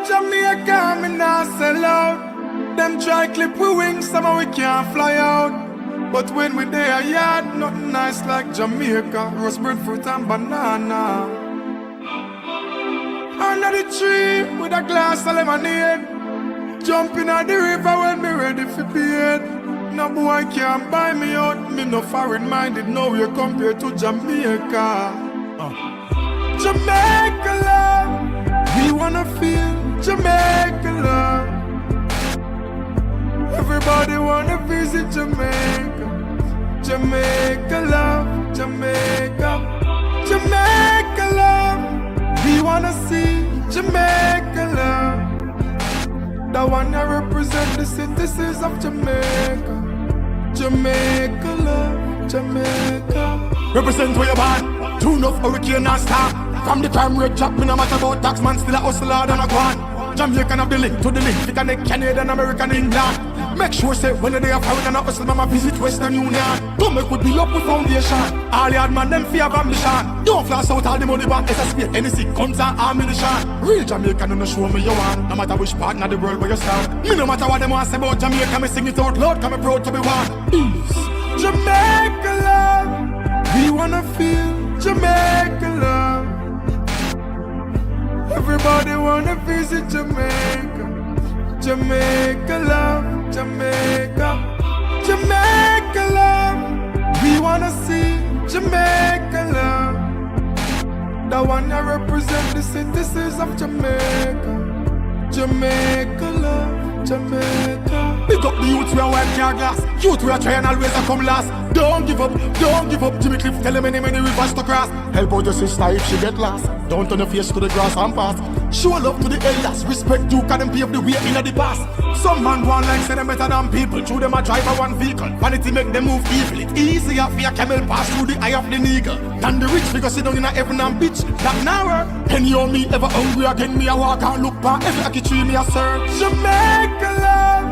Jamaica, me nah sell out. Them try clip we wings, somehow we can't fly out. But when we there, yard, nothing nice like Jamaica. Roast breadfruit and banana. Under the tree with a glass of lemonade. Jumping at the river when me ready for bed. No boy can't buy me out. Me no foreign minded, no you compared to Jamaica. Jamaica love, we wanna feel Jamaica love. Everybody wanna visit Jamaica. Jamaica love, Jamaica. Jamaica love, we wanna see Jamaica love. The one that represent the citizens of Jamaica. Jamaica love, Jamaica. Represent where you born. Tune enough hurricane and star. From the crime rate drop, me no matter about tax man, still a hustler than a guan. Jamaican have the link to the link, they connect Canadian, American, England. Make sure say when they are foreign and hustle, mama visit Western Union. Don't make we build up with foundation. All the hard man them fear of ambition. Don't flash out all the money back, SSP, anything comes and ammunition. Real Jamaican no show me you want. No matter which part of the world where you stand. Me no matter what them want say about Jamaica, me sing it out loud, cause me proud to be one. Jamaica love, we wanna feel Jamaica love. Everybody wanna visit Jamaica. Jamaica love, Jamaica. Jamaica love, we wanna see Jamaica love. The one that represent the citizens of Jamaica. Jamaica love, Jamaica. Pick up the youth we are wipe your glass. Youth we are trying always to come last. Don't give up, don't give up. Jimmy Cliff tell them many rivers to cross. Help out your sister if she get lost. Don't turn your face to the grass and pass. Show love to the elders, respect you, cause them pave the way in the past. Some man want like say them better than people. Through them a drive a one vehicle. Vanity make them move evil. It's easier for a camel pass through the eye of the eagle than the rich figure sit down in a heaven and bitch. That now penny on me ever hungry again. Me a walk and look back every lucky tree me a serve. Jamaica love,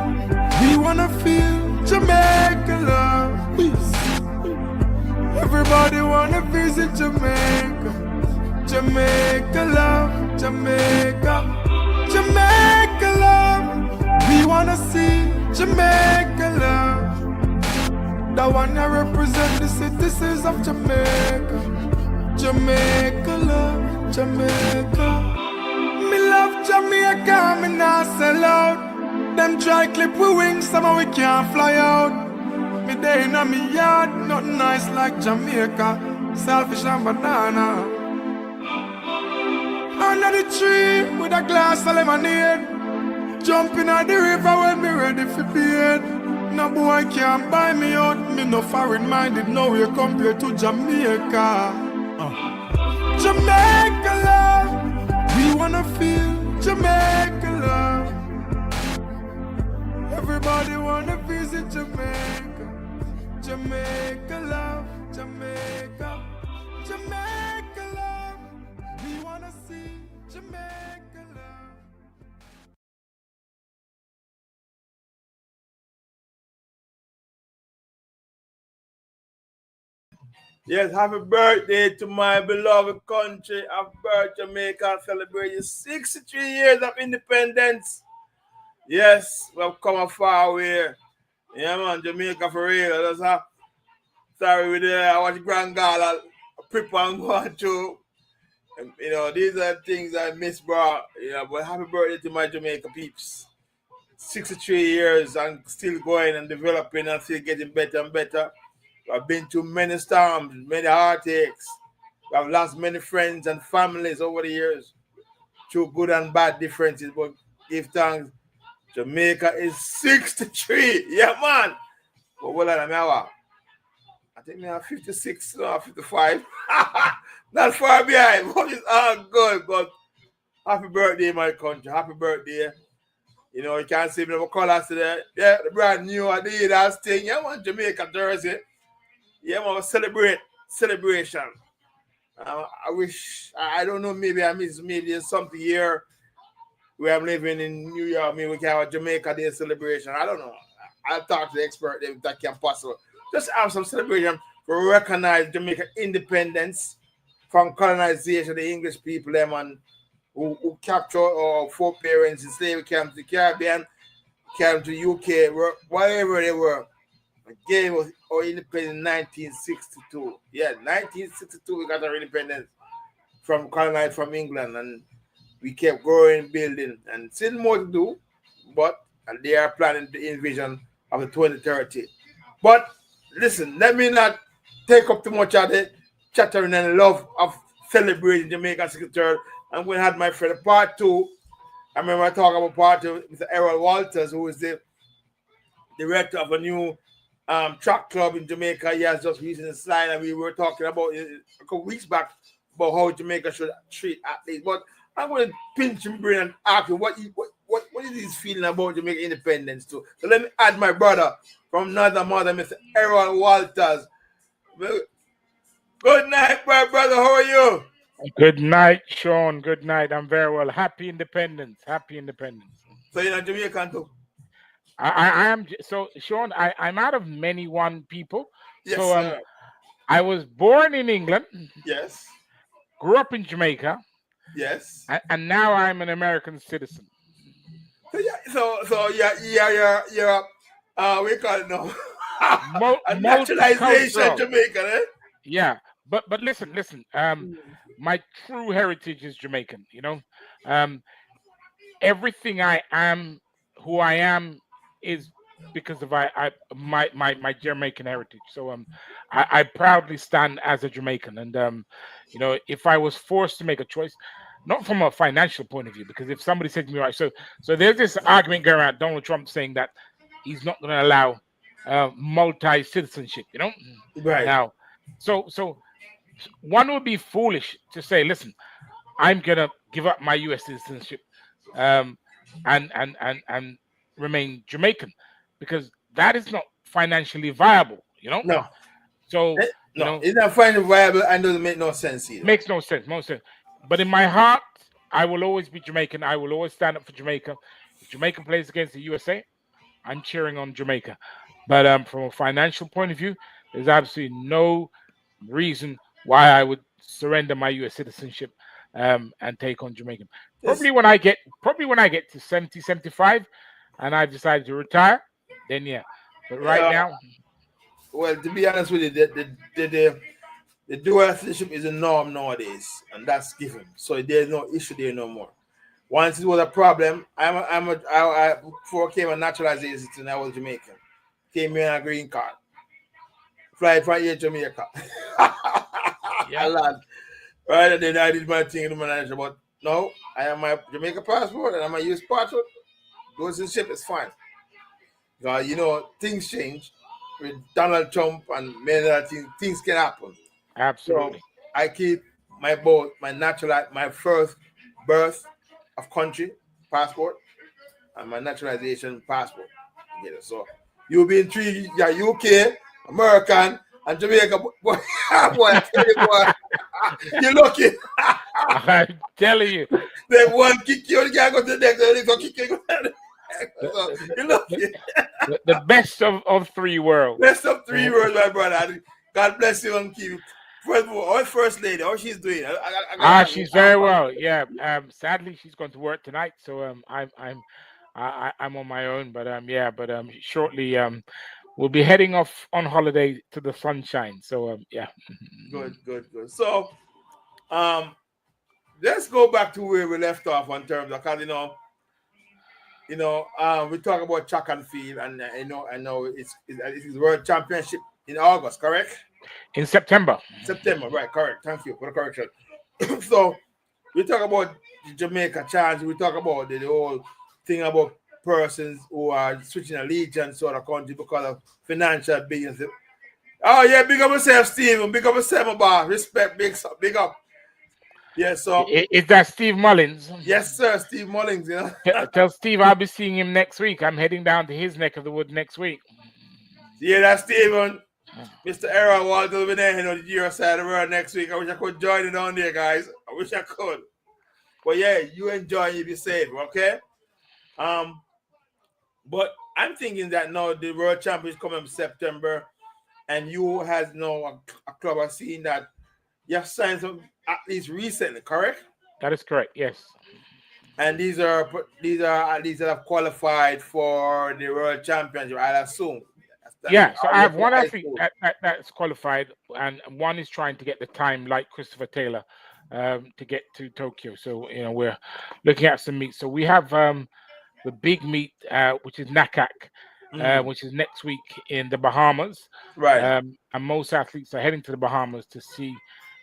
we wanna feel Jamaica love. Everybody wanna visit Jamaica. Jamaica love, Jamaica. Jamaica love, we wanna see Jamaica love. The one that represent the citizens of Jamaica. Jamaica love, Jamaica. Me love Jamaica, me nah sell out. Them try clip we wings, somehow we can't fly out. Me day in a me yard, nothing nice like Jamaica. Selfish and banana. Under the tree with a glass of lemonade. Jumping at the river when me ready for bed. No boy can't buy me out. Me no foreign minded, no way compared to Jamaica. Jamaica love, we wanna feel Jamaica love. Everybody wanna visit Jamaica. Jamaica love, Jamaica. Jamaica love, we wanna see Jamaica love. Yes, happy birthday to my beloved country. Happy birthday, Jamaica, celebrating 63 years of independence. Yes, we've come a far way. Yeah, man, Jamaica for real. That's how, sorry, with I watch Grand Gala, prep and go through. You know, these are things I miss, bro. You know, but happy birthday to my Jamaica peeps. 63 years and still going and developing and still getting better and better. I've been through many storms, many heartaches. I've lost many friends and families over the years through good and bad differences. But give thanks, Jamaica is 63. Yeah, man. But what am I think we are 56 or 55. Not far behind, but it's all good. But happy birthday, my country. Happy birthday. You know, you can't see me no colors today. Yeah, the brand new Adidas thing. Yeah, man, Jamaica jersey. Yeah, man, celebration. I wish, I don't know, maybe I miss, maybe there's something here where I'm living in New York, maybe we can have a Jamaica Day celebration. I don't know. I'll talk to the expert if that can possible. Just have some celebration to recognize Jamaica independence from colonization, the English people, them, and who captured our foreparents in slavery camps, the Caribbean, came to UK, wherever they were. Gave us our independence in 1962. Yeah, 1962 we got our independence from colonized from England, and we kept growing, building, and still more to do. But and they are planning the invasion of the 2030. But listen, let me not take up too much of the chattering and love of celebrating Jamaica 63rd. I'm going to have my friend part two. I remember talking about part two with Errol Walters, who is the director of a new track club in Jamaica. He has just recently signed, and we were talking about it a couple weeks back about how Jamaica should treat athletes. But I'm going to pinch him brain and ask him what is his feeling about Jamaica independence too. So let me add my brother from Northern Mother, Mr. Errol Walters. Good night, my brother. How are you? Good night, Sean. Good night. I'm very well. Happy independence. Happy independence. So you're not Jamaican too? I am so Sean. I'm out of many one people. Yes, So sir. I was born in England, Yes. grew up in Jamaica, Yes. and now I'm an American citizen. So yeah, so you're we call it now a naturalization Multicultural. Jamaican, eh? Yeah, but listen. My true heritage is Jamaican. You know, um, everything I am, who I am, is because of my Jamaican heritage. So I proudly stand as a Jamaican, and you know, if I was forced to make a choice, not from a financial point of view, because if somebody said to me, right, so there's this argument going around Donald Trump saying that he's not going to allow multi citizenship. You know, Right. now, so one would be foolish to say, listen, I'm gonna give up my U.S. citizenship um, and remain Jamaican because that is not financially viable. You know, No. so you No, know, it's not finding viable and doesn't make no sense either. makes no sense. No sense. But in my heart, I will always be Jamaican. I will always stand up for Jamaica. If Jamaica plays against the USA, I'm cheering on Jamaica. But from a financial point of view, there's absolutely no reason why I would surrender my U.S. citizenship and take on Jamaican. Yes. Probably when I get to 70, 75, and I've decided to retire, then yeah. But right now, Well, to be honest with you, the dual citizenship is a norm nowadays, and that's given. So there's no issue there no more. Once it was a problem, before I came a naturalization citizen, I was Jamaican. Came here on a green card. Fly from here to Jamaica. yeah, Land. Right, and then I did my thing in the manager, but no, I have my Jamaica passport and I'm a US passport. Dual citizenship is fine. Because you know, things change with Donald Trump and many other things. Things can happen. So absolutely. I keep my both my natural my first birth of country passport and my naturalization passport together. So you'll be intrigued. Yeah, UK, American, and Jamaica. Boy, boy, I tell you, boy, you're lucky. I'm telling you, They one kick you, you can't go to the next. They go kick you. Go to the next. So, you're lucky. the best of three worlds. Best of three worlds, my brother. God bless you and keep you. First of all, our first lady, how she's doing? She's very well. Yeah. Sadly, she's going to work tonight, so I'm on my own. But yeah. But shortly we'll be heading off on holiday to the sunshine. So yeah. Good. So let's go back to where we left off in terms of, because we talk about track and field, and I know it's World Championship in August, correct? In September, right? Correct. Thank you for the correction. So we talk about the Jamaica chance. We talk about the whole thing about persons who are switching allegiance to other country because of financial business. Oh yeah, big up yourself, Stephen. Big up yourself, my boss. Respect, big up. Yeah, so is that Steve Mullins? Yes, sir, Steve Mullins. Tell Steve I'll be seeing him next week. I'm heading down to his neck of the wood next week. Yeah, that's Stephen. Mr. Aaron Walter will be there, the Euro side of the world next week. I wish I could join it on there, guys. I wish I could. But yeah, you enjoy and you be safe, okay? But I'm thinking that now the World Championship coming in September, and you has now a club I've seen that you have signed some at least recently, correct? That is correct, yes. And these are at least that have qualified for the World Championship, I assume. Yeah, so I have one athlete that's qualified, and one is trying to get the time like Christopher Taylor to get to Tokyo. So we're looking at some meets. So we have the big meet, which is NACAC, which is next week in the Bahamas. Right. And most athletes are heading to the Bahamas to see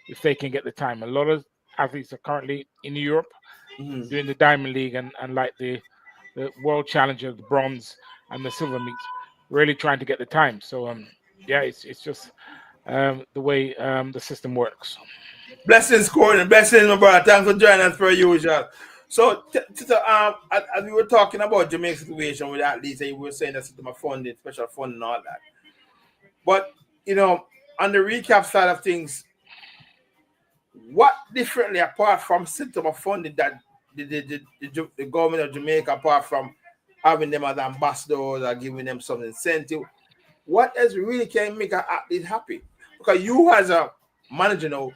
if they can get the time. A lot of athletes are currently in Europe doing the Diamond League and like the World Challenger, the bronze and the silver meets, really trying to get the time. So yeah, it's just the way the system works. Blessings, Gordon. Blessings, my brother. Thanks for joining us per usual. So, as we were talking about Jamaica's situation with athletes, you were saying that system of funding, special funding, and all that. But on the recap side of things, what differently apart from system of funding that the government of Jamaica, apart from having them as ambassadors or giving them some incentive, what else really can make an athlete happy? Because you as a manager now,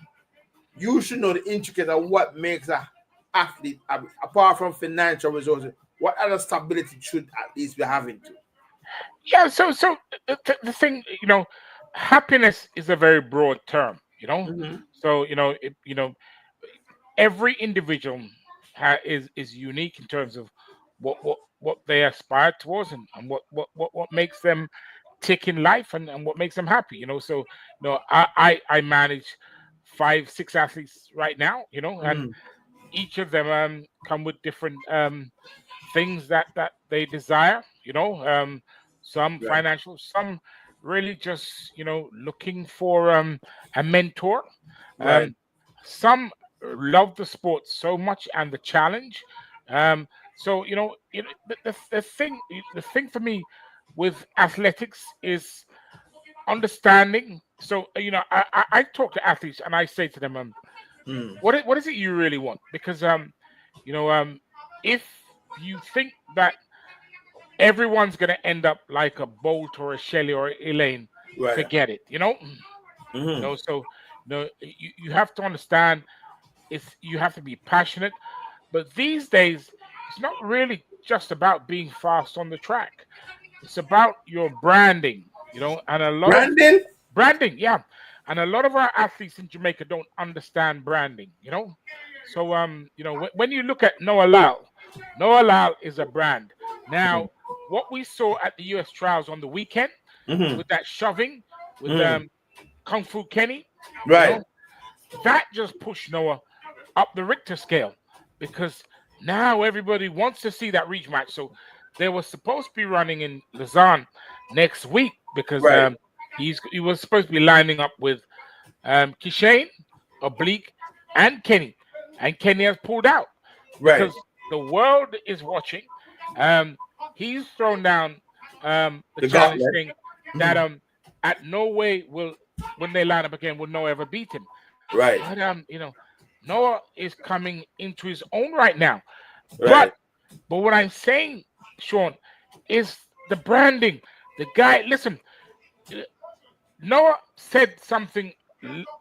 you should know the intricate of what makes an athlete happy. Apart from financial resources, what other stability should at least be having to? Yeah, so the thing, happiness is a very broad term, So every individual is unique in terms of what they aspire towards and what makes them tick in life and what makes them happy. So I manage 5-6 athletes right now, and each of them come with different things that they desire, some financial, some really just looking for a mentor. Some love the sport so much and the challenge. So the thing for me with athletics is understanding. So I talk to athletes and I say to them, what is it you really want? Because if you think that everyone's going to end up like a Bolt or a Shelley or Elaine, forget it. So you have to understand, you have to be passionate. But these days, it's not really just about being fast on the track. It's about your branding, and a lot of branding, yeah. And a lot of our athletes in Jamaica don't understand branding, So when you look at Noah Lal is a brand. Now, what we saw at the US trials on the weekend with that shoving with Kung Fu Kenny, that just pushed Noah up the Richter scale, because now everybody wants to see that reach match. So they were supposed to be running in Lausanne next week because he was supposed to be lining up with Kishane, Oblique, and Kenny. And Kenny has pulled out because the world is watching. He's thrown down the challenge thing that at no way will, when they line up again, will Noah ever beat him. Right. But Noah is coming into his own right now. But what I'm saying, Sean, is the branding. The guy, listen, Noah said something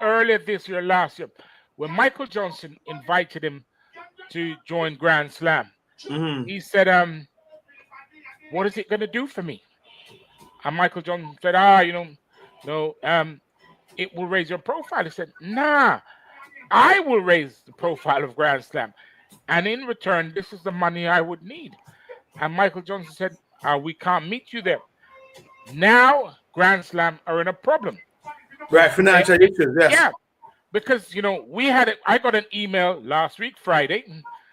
earlier this year, last year, when Michael Johnson invited him to join Grand Slam. Mm-hmm. He said, "What is it going to do for me?" And Michael Johnson said, no, it will raise your profile." He said, "Nah, I will raise the profile of Grand Slam, and in return, this is the money I would need." And Michael Johnson said, "We can't meet you there." Now, Grand Slam are in a problem. Right, financial issues, yes. Yeah, because I got an email last week, Friday,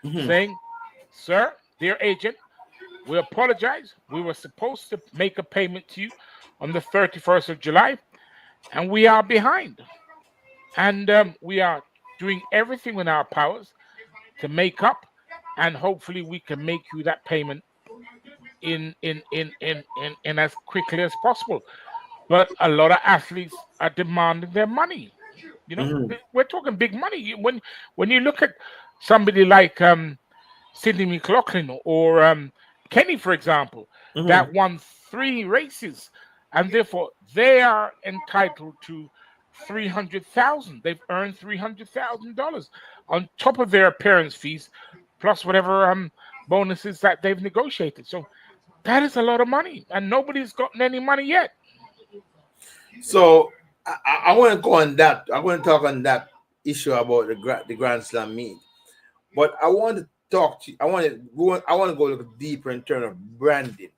saying, "Sir, dear agent, we apologize. We were supposed to make a payment to you on the 31st of July, and we are behind. And we are doing everything in our powers to make up, and hopefully we can make you that payment in as quickly as possible." But a lot of athletes are demanding their money. We're talking big money. When you look at somebody like Sidney McLaughlin or Kenny, for example, that won 3 races, and therefore they are entitled to 300,000. They've earned $300,000 on top of their appearance fees, plus whatever bonuses that they've negotiated. So that is a lot of money, and nobody's gotten any money yet. So I want to go on that. I want to talk on that issue about the Grand Slam meet, but I want to talk to you. I want to go a little deeper in terms of branding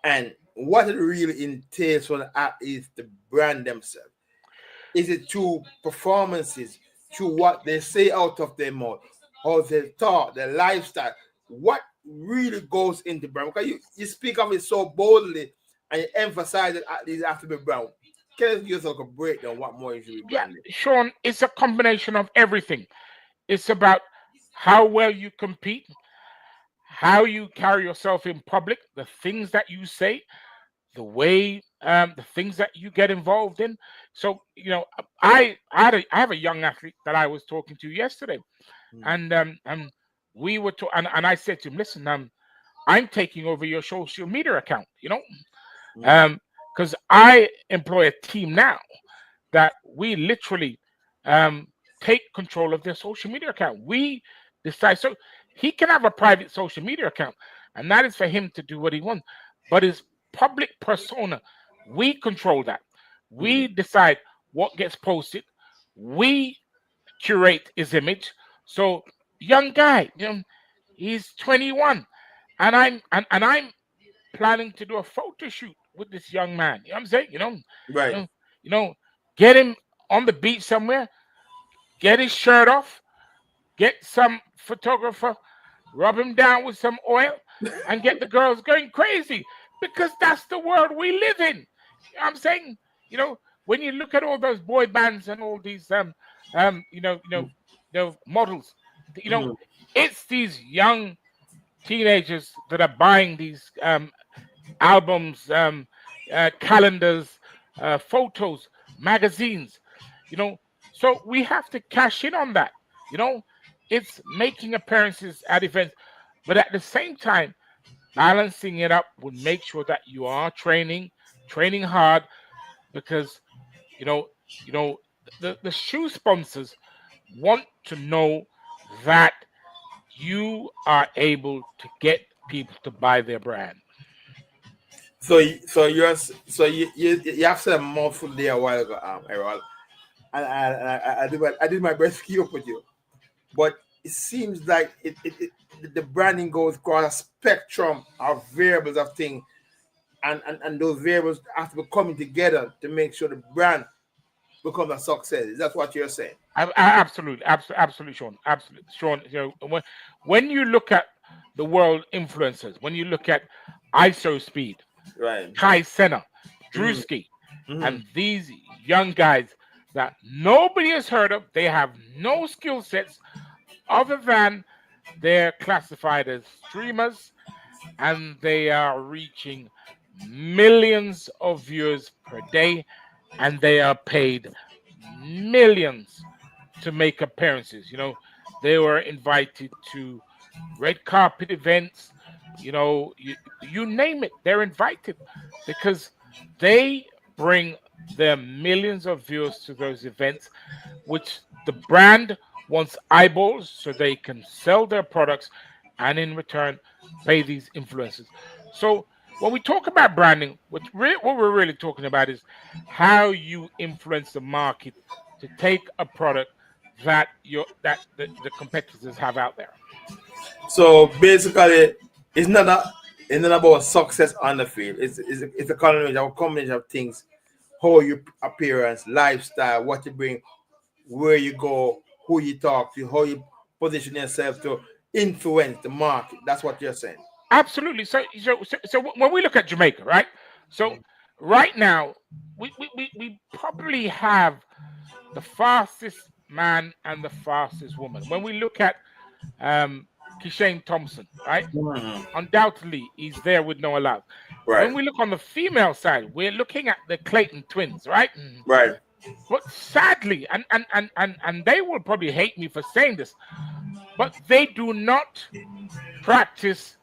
and what it really entails for the athletes to brand themselves. Is it through performances, through what they say out of their mouth, how they talk, their lifestyle? What really goes into brand? Because you speak of it so boldly and you emphasize that athletes have to be brand. Can you give us a breakdown? What more is you branding? Sean, it's a combination of everything. It's about how well you compete, how you carry yourself in public, the things that you say, the way, the things that you get involved in. So, I have a young athlete that I was talking to yesterday, and we were and I said to him, "Listen, I'm taking over your social media account, because I employ a team now that we literally take control of their social media account. We decide, so he can have a private social media account, and that is for him to do what he wants. But his public persona, we control that. We decide what gets posted. We curate his image. So, young guy, he's 21, and I'm planning to do a photo shoot with this young man. You know what I'm saying? Right. Get him on the beach somewhere, get his shirt off, get some photographer, rub him down with some oil, and get the girls going crazy, because that's the world we live in. You know what I'm saying? When you look at all those boy bands and all these models, it's these young teenagers that are buying these albums, calendars, photos, magazines, so we have to cash in on that. It's making appearances at events, but at the same time, balancing it up would make sure that you are training hard, because the shoe sponsors want to know that you are able to get people to buy their brand. So you have said a mouthful there a while ago, Errol, and I did my best to keep up with you, but it seems like the branding goes across a spectrum of variables of things, and those variables have to be coming together to make sure the brand becomes a success. Is that what you're saying? Absolutely, Sean. Absolutely, Sean. When you look at the world influencers, when you look at ISO Speed, right, Kai Senna, Drewski, and these young guys that nobody has heard of, they have no skill sets other than they're classified as streamers, and they are reaching millions of viewers per day, and they are paid millions to make appearances. They were invited to red carpet events, you name it, they're invited, because they bring there are millions of viewers to those events, which the brand wants eyeballs so they can sell their products and in return pay these influencers. So when we talk about branding, what we're really talking about is how you influence the market to take a product that the competitors have out there. So basically, it's not a, it's not about success on the field. It's a combination of things, how your appearance, lifestyle, what you bring, where you go, who you talk to, how you position yourself to influence the market. That's what you're saying. Absolutely. So when we look at Jamaica, right? So right now, we probably have the fastest man and the fastest woman. When we look at Kishane Thompson, right? Mhm. Undoubtedly, he's there with Noah Love. Right, When we look on the female side, we're looking at the Clayton twins, right? right. But sadly, and they will probably hate me for saying this, but they do not practice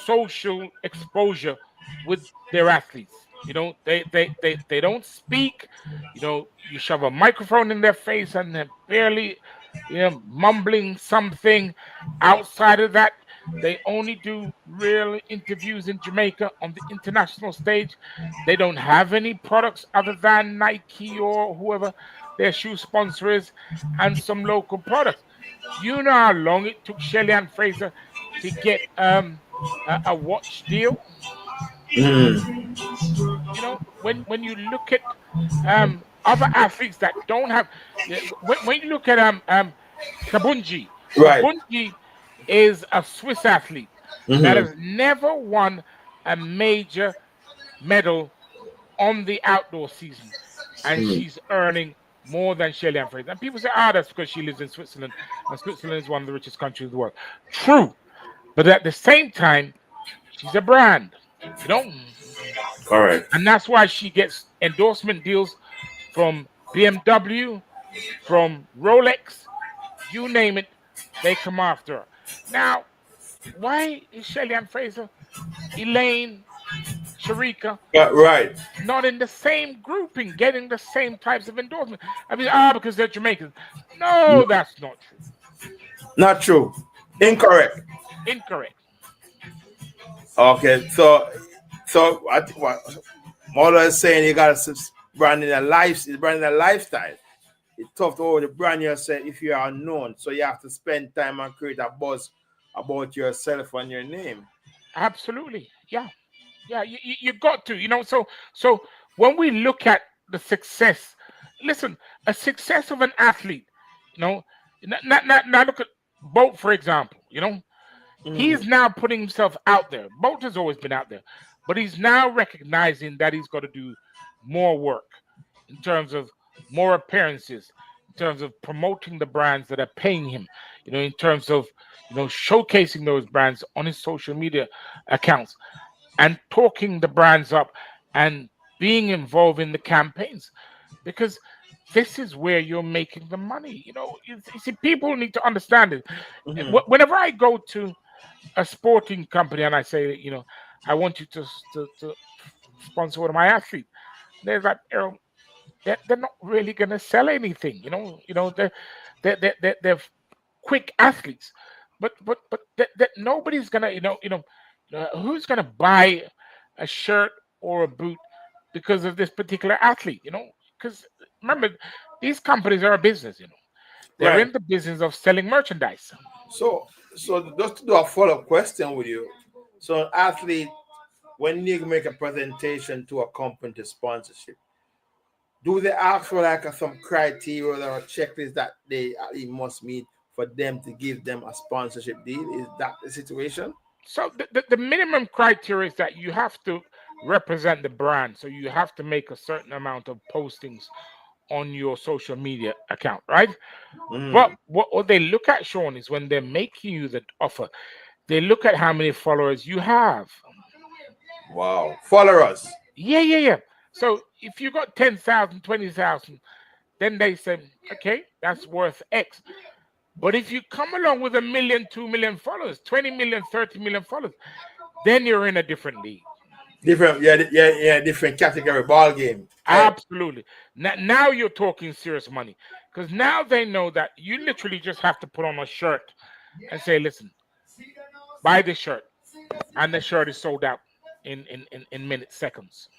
social exposure with their athletes. They don't speak. You shove a microphone in their face and they're barely, mumbling something. Outside of that, they only do real interviews in Jamaica on the international stage. They don't have any products other than Nike or whoever their shoe sponsor is, and some local products. You know how long it took Shelly Ann Fraser to get a watch deal. Mhm. When you look at other athletes that don't have, yeah, when you look at Kabunji, Right. is a Swiss athlete that Mhm. has never won a major medal on the outdoor season, and Mhm. she's earning more than Shelly Ann Fraser. And people say, "Ah, that's because she lives in Switzerland, and Switzerland is one of the richest countries in the world." True, but at the same time, she's a brand, you know, Correct. and that's why she gets endorsement deals from BMW, from Rolex, you name it, they come after her. Now, why is Shelly Ann Fraser, Elaine, Sharika Right. not in the same grouping, getting the same types of endorsement? I mean, because they're Jamaicans. N- No, that's not true. Not true. Incorrect. Incorrect. Okay. So what Mother is saying, you got to branding a branding a lifestyle. It's tough to hold the brand yourself if you are unknown. So you have to spend time and create a buzz about yourself and your name. Absolutely. Yeah. Yeah, you got to, so when we look at the success, listen, a success of an athlete, you know, now look at Bolt, for example, Mhm. he's now putting himself out there. Bolt has always been out there, but he's now recognizing that he's got to do more work in terms of more appearances, in terms of promoting the brands that are paying him, in terms of, showcasing those brands on his social media accounts and talking the brands up and being involved in the campaigns, because this is where you're making the money. You see, people need to understand it. Mhm. Whenever I go to a sporting company and I say, I want you to sponsor one of my athletes, they're like, they're not really going to sell anything. They're quick athletes, but that nobody's gonna, who's gonna buy a shirt or a boot because of this particular athlete, because remember, these companies are a business, they're Right. in the business of selling merchandise. So just to do a follow-up question with you. So an athlete, when you make a presentation to a company to sponsorship, do they ask for like some criteria or a checklist that they must meet for them to give them a sponsorship deal? Is that the situation? So the minimum criteria is that you have to represent the brand, so you have to make a certain amount of postings on your social media account, right? But Mm. what they look at, Sean, is when they're making you the offer, they look at how many followers you have. Wow. Follow us. Yeah. So if you got 10,000, 20,000, then they say, okay, that's worth X. But if you come along with 1 million, 2 million followers, 20 million, 30 million followers, then you're in a different league. Different, yeah, different category ball game. Absolutely. Now you're talking serious money because now they know that you literally just have to put on a shirt and say, "Listen, buy this shirt," and the shirt is sold out in minutes, seconds.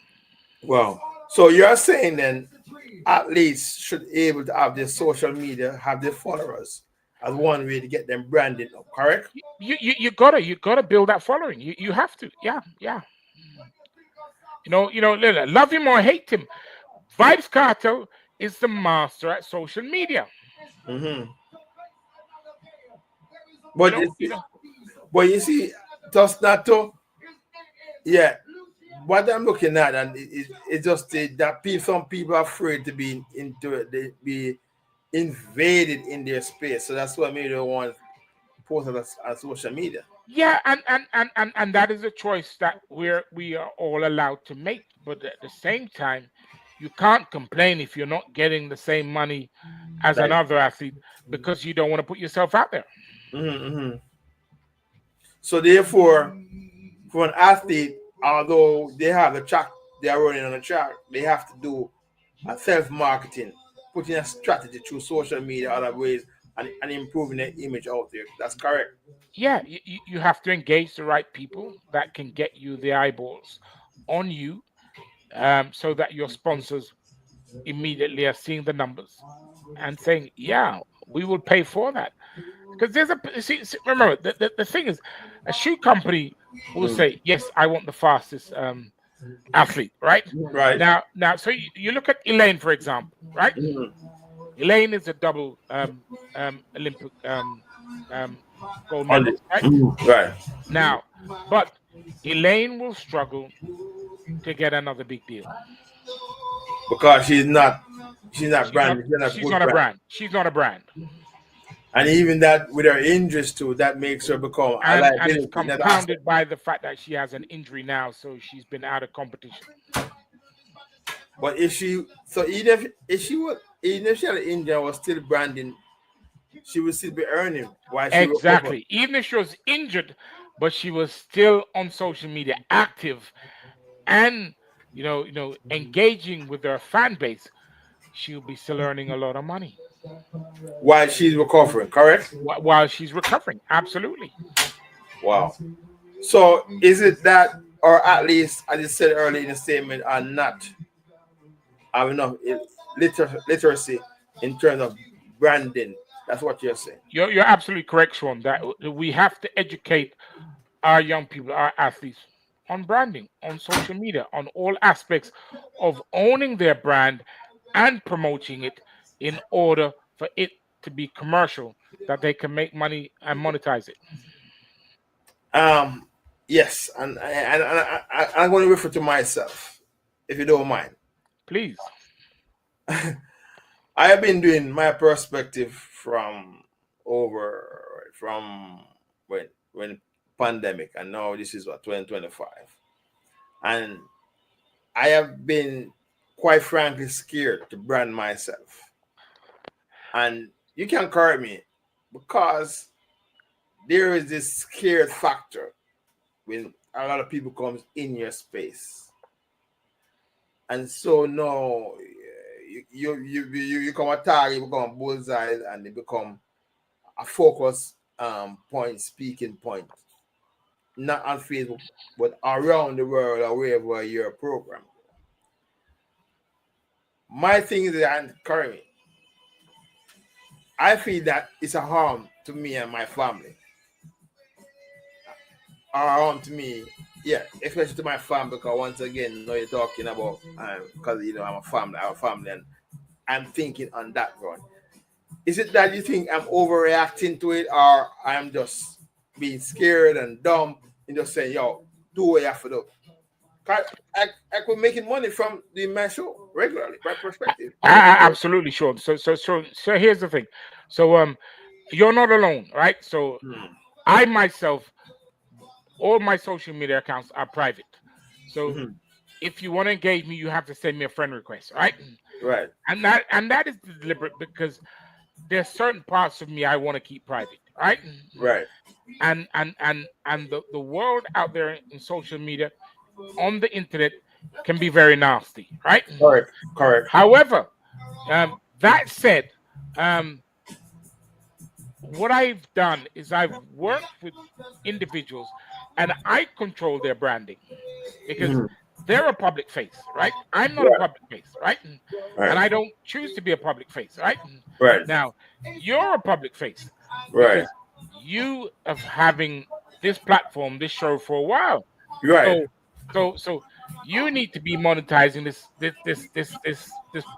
Well, so you're saying then athletes should able to have their social media, have their followers as one way to get them branding up, correct? You gotta build that following. You have to. Yeah. Love him or hate him, Vibes Cartel is the master at social media. Mm-hmm. But You know, you know. but you see, just not to, yeah. What I'm looking at, and it's just that some people are afraid to be into it, they be invaded in their space. So that's why maybe they don't want to post it on social media. Yeah, and that is a choice that we are all allowed to make. But at the same time, you can't complain if you're not getting the same money as Like, another athlete because you don't want to put yourself out there. mm-hmm. So therefore, for an athlete, although they have the track, they are running on the track, they have to do a self-marketing, putting a strategy through social media, other ways, and improving their image out there. That's correct. Yeah, you have to engage the right people that can get you the eyeballs on you, so that your sponsors immediately are seeing the numbers and saying, "Yeah, we will pay for that." Because remember, the thing is, a shoe company will Mm. say, "Yes, I want the fastest athlete," right? Right. Now, so you look at Elaine, for example, right? Mhm. Elaine is a double Olympic gold On the, medalist, right? right. Now, but Elaine will struggle to get another big deal. Because she's not branded, she's not a She's good not a brand. brand. She's not a brand. And even that with her injuries too, that makes her become a And it's liability. Not an asset. compounded by the fact that she has an injury now, so she's been out of competition. But if she so even if she had an injury and was still branding, she would still be earning while she recover. Exactly. Even if she was injured, but she was still on social media active and engaging with her fan base, she'll be still earning a lot of money While she's recovering, correct? while she's recovering. Absolutely. Wow. So is it that, or at least as you said earlier in the statement, are not have enough literacy in terms of branding? That's what you're saying. You're absolutely correct, Sean, that we have to educate our young people, our athletes, on branding, on social media, on all aspects of owning their brand and promoting it in order for it to be commercial, that they can make money and monetize it. Um, yes, I'm going to refer to myself, if you don't mind. Please. I have been doing my perspective from when pandemic, and now this is what 2025, and I have been quite frankly scared to brand myself, and you can correct me because there is this scared factor when a lot of people comes in your space, and so no, you become a target, you become a bullseye, and you become a focus point, speaking point, not on Facebook, but around the world or wherever your program. My thing is that currently, I feel that it's a harm to me and my family. Or harm to me, yeah, especially to my family, because once again, you're talking about because I'm a family, and I'm thinking on that front. Is it that you think I'm overreacting to it, or I'm just being scared and dumb and just saying, yo, do what you have to do? 'Cause I could making money from doing my show regularly, by perspective. Absolutely, Sean. So here's the thing. So you're not alone, right? So Hmm. I myself, all my social media accounts are private. So Mhm. if you want to engage me, you have to send me a friend request, right? Right. And that is deliberate because there's certain parts of me I want to keep private, right? Right. And the world out there in social media on the internet can be very nasty, right? Correct. Correct. However, that said, what I've done is I've worked with individuals and I control their branding because they're a public face, right? I'm not a public face, right? Right. And I don't choose to be a public face, right? Right. Now, you're a public face. Right. You of having this platform, this show for a while. Right. So you need to be monetizing this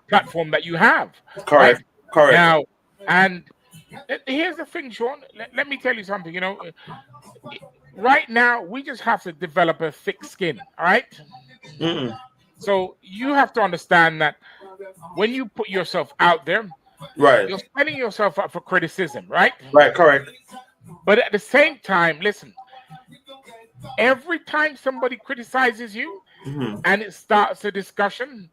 platform that you have. Correct. Right? Correct. Now, and here's the thing, Sean. Let me tell you something. You know, right now we just have to develop a thick skin. All right. So you have to understand that when you put yourself out there, Right. you're setting yourself up for criticism, right? Right. Correct. But at the same time, listen. Every time somebody criticizes you and it starts a discussion,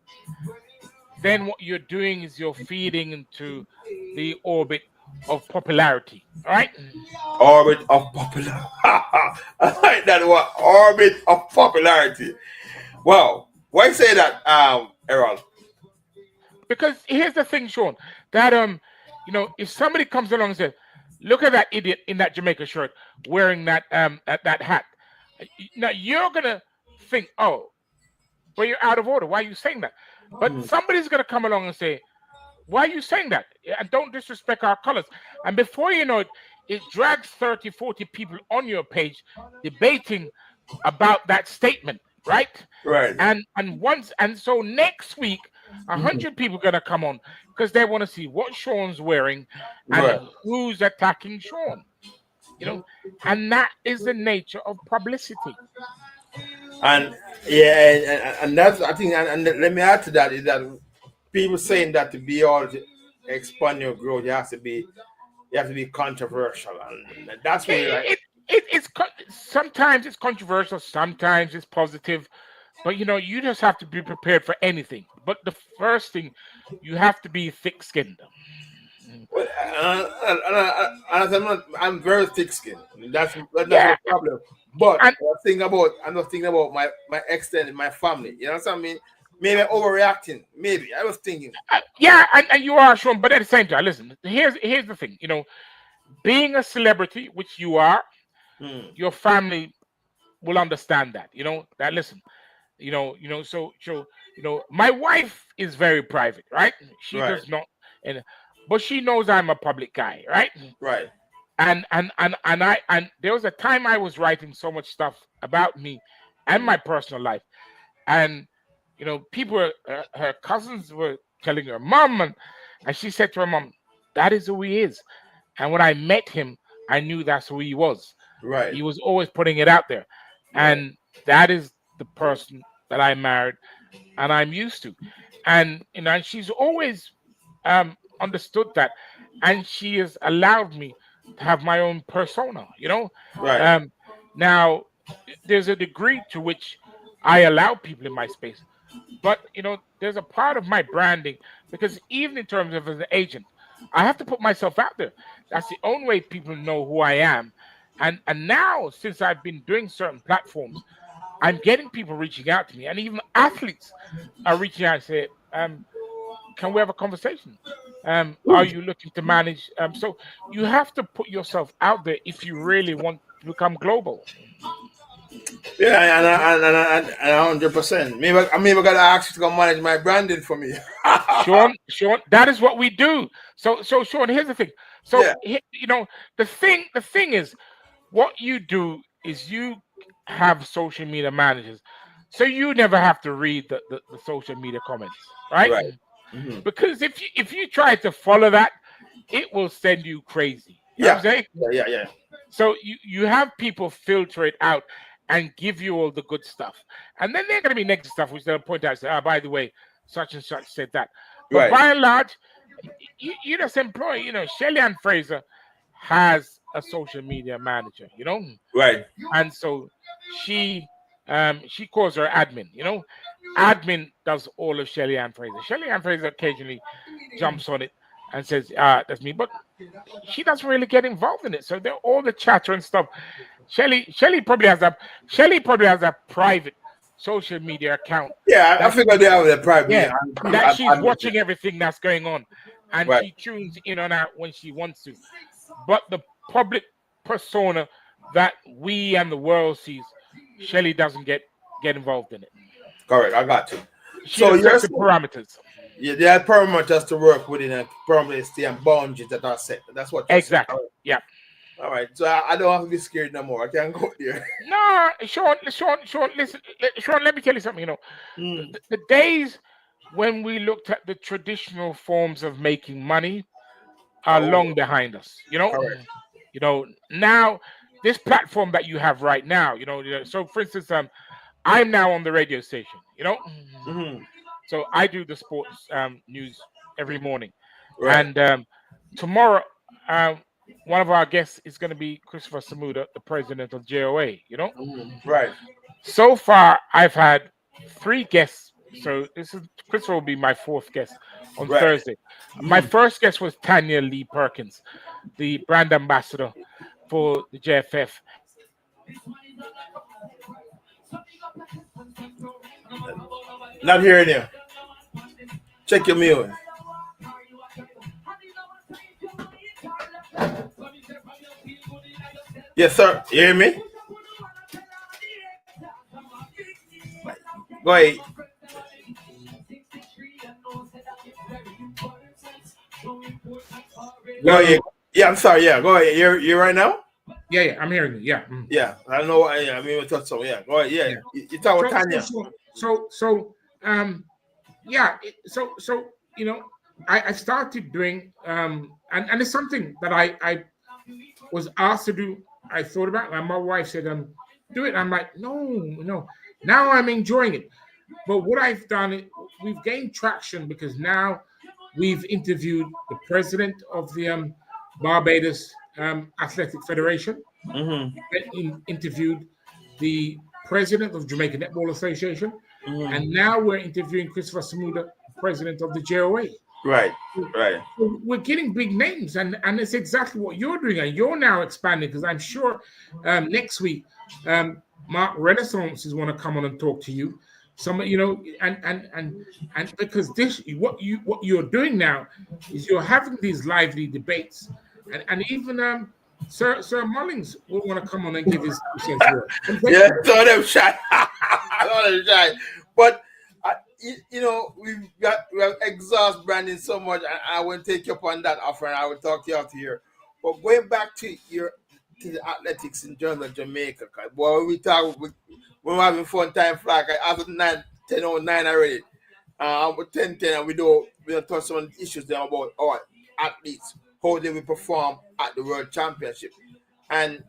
then what you're doing is you're feeding into the orbit of popularity, right? Orbit of popularity. I like that word. Orbit of popularity. Wow. Why say that, Errol? Because here's the thing, Sean, that you know, if somebody comes along and says, "Look at that idiot in that Jamaica shirt wearing that that hat," now you're gonna think, "Oh, well, you're out of order. Why are you saying that?" But somebody's gonna come along and say, "Why are you saying that? And don't disrespect our colors." And before you know it, it drags 30, 40 people on your page debating about that statement, right? Right. And so next week, 100 people gonna come on because they want to see what Sean's wearing and Right. who's attacking Sean. You know, and that is the nature of publicity. And yeah, and that's, I think, and let me add to that, is that people saying that to be able to expand your growth, you have to be controversial, and that's really like, Sometimes it's controversial, sometimes it's positive, but you know, you just have to be prepared for anything. But the first thing, you have to be thick-skinned. I'm very thick-skinned. That's Yeah. a problem. But And- I'm not thinking about my extended, my family. You know what I mean? Maybe I'm overreacting. Maybe I was thinking. Yeah, and you are, Sean, but at the same time, listen, here's the thing, you know, being a celebrity, which you are, your family will understand that, you know, that listen, so my wife is very private, right? She Right. does not, but she knows I'm a public guy, right? Right. And there was a time I was writing so much stuff about me and my personal life, and you know, people her cousins were telling her mom, and she said to her mom, "That is who he is." And when I met him, I knew that's who he was. Right. He was always putting it out there, and that is the person that I married, and I'm used to, and you know, and she's always understood that, and she has allowed me to have my own persona, you know. Right. Now, there's a degree to which I allow people in my space, but you know, there's a part of my branding because even in terms of as an agent, I have to put myself out there. That's the only way people know who I am. And now, since I've been doing certain platforms, I'm getting people reaching out to me, and even athletes are reaching out and say, "Can we have a conversation? Are you looking to manage?" So you have to put yourself out there if you really want to become global. Yeah, and 100%. Maybe I gotta ask you to come manage my branding for me. Sean, that is what we do. So Sean, here's the thing. So Yeah. you know, the thing is, what you do is you have social media managers, so you never have to read the social media comments, right? Right. Mhm. Because if you try to follow that, it will send you crazy. You know what I'm saying? Yeah. So you have people filter it out and give you all the good stuff, and then they're going to be negative stuff, which they'll point out and say, "Oh, by the way, such and such said that." But Right. by and large, you just employ. You know, Shelly Ann Fraser has a social media manager. You know, Right. and so she calls her admin. You know, admin does all of Shelly Ann Fraser. Shelly Ann Fraser occasionally jumps on it and says, "That's me," but she doesn't really get involved in it. So all the chatter and stuff. Shelly probably has a private social media account. Yeah, I figured they have their private. Yeah, that she's I'm- watching everything that's going on, and Right. she tunes in and out when she wants to. But the public persona that we and the world sees, Shelly doesn't get involved in it. Correct, I got you. She So has you're certain parameters. Yeah, they are parameters to work within a permanent stay and boundaries that are set. That's what you're saying. Exactly. Yeah. All right. So I don't have to be scared no more. I can go there. No, Sean, listen, Sean, let me tell you something. You know, the days when we looked at the traditional forms of making money are long behind us. You know, Correct. you know, now this platform that you have right now, you know, so for instance, I'm now on the radio station, you know, so I do the sports news every morning, Right. and tomorrow, one of our guests is going to be Christopher Samuda, the president of JOA, you know. Right. So far, I've had 3 guests. So Christopher will be my 4th guest on Right. Thursday. My first guest was Tanya Lee Perkins, the brand ambassador for the JFF. Not hearing you. Check your mute. Yes, sir. You hear me? Go ahead. Go ahead. Yeah, I'm sorry. Yeah, go ahead. You're right now? Yeah, I'm hearing you. Yeah. Yeah, I don't know. I mean, we touched on. Yeah, go ahead. Yeah, you talk with Tanya. So you know, I started doing and it's something that I was asked to do. I thought about it, and my wife said, do it. I'm like, no. Now I'm enjoying it. But what I've done, we've gained traction because now we've interviewed the president of the Barbados Athletic Federation. Interviewed the president of Jamaica Netball Association, and now we're interviewing Christopher Samuda, president of the JOA. Right. So we're getting big names, and it's exactly what you're doing, and you're now expanding because I'm sure next week Mark Renaissance is going to come on and talk to you. Some, you know, and because this what you're doing now is you're having these lively debates, and even Sir Mullings will want to come on and give his 2 cents. Yeah, so them shy. But you know, we have exhaust branding so much, and I won't take you up on that offer, and I will talk to you after here. But going back to the athletics in general of Jamaica, boy, we're having fun time flag after 10:09 already. We're 10:10, and we don't touch some of the issues there about our athletes, how they will perform at the World Championship. And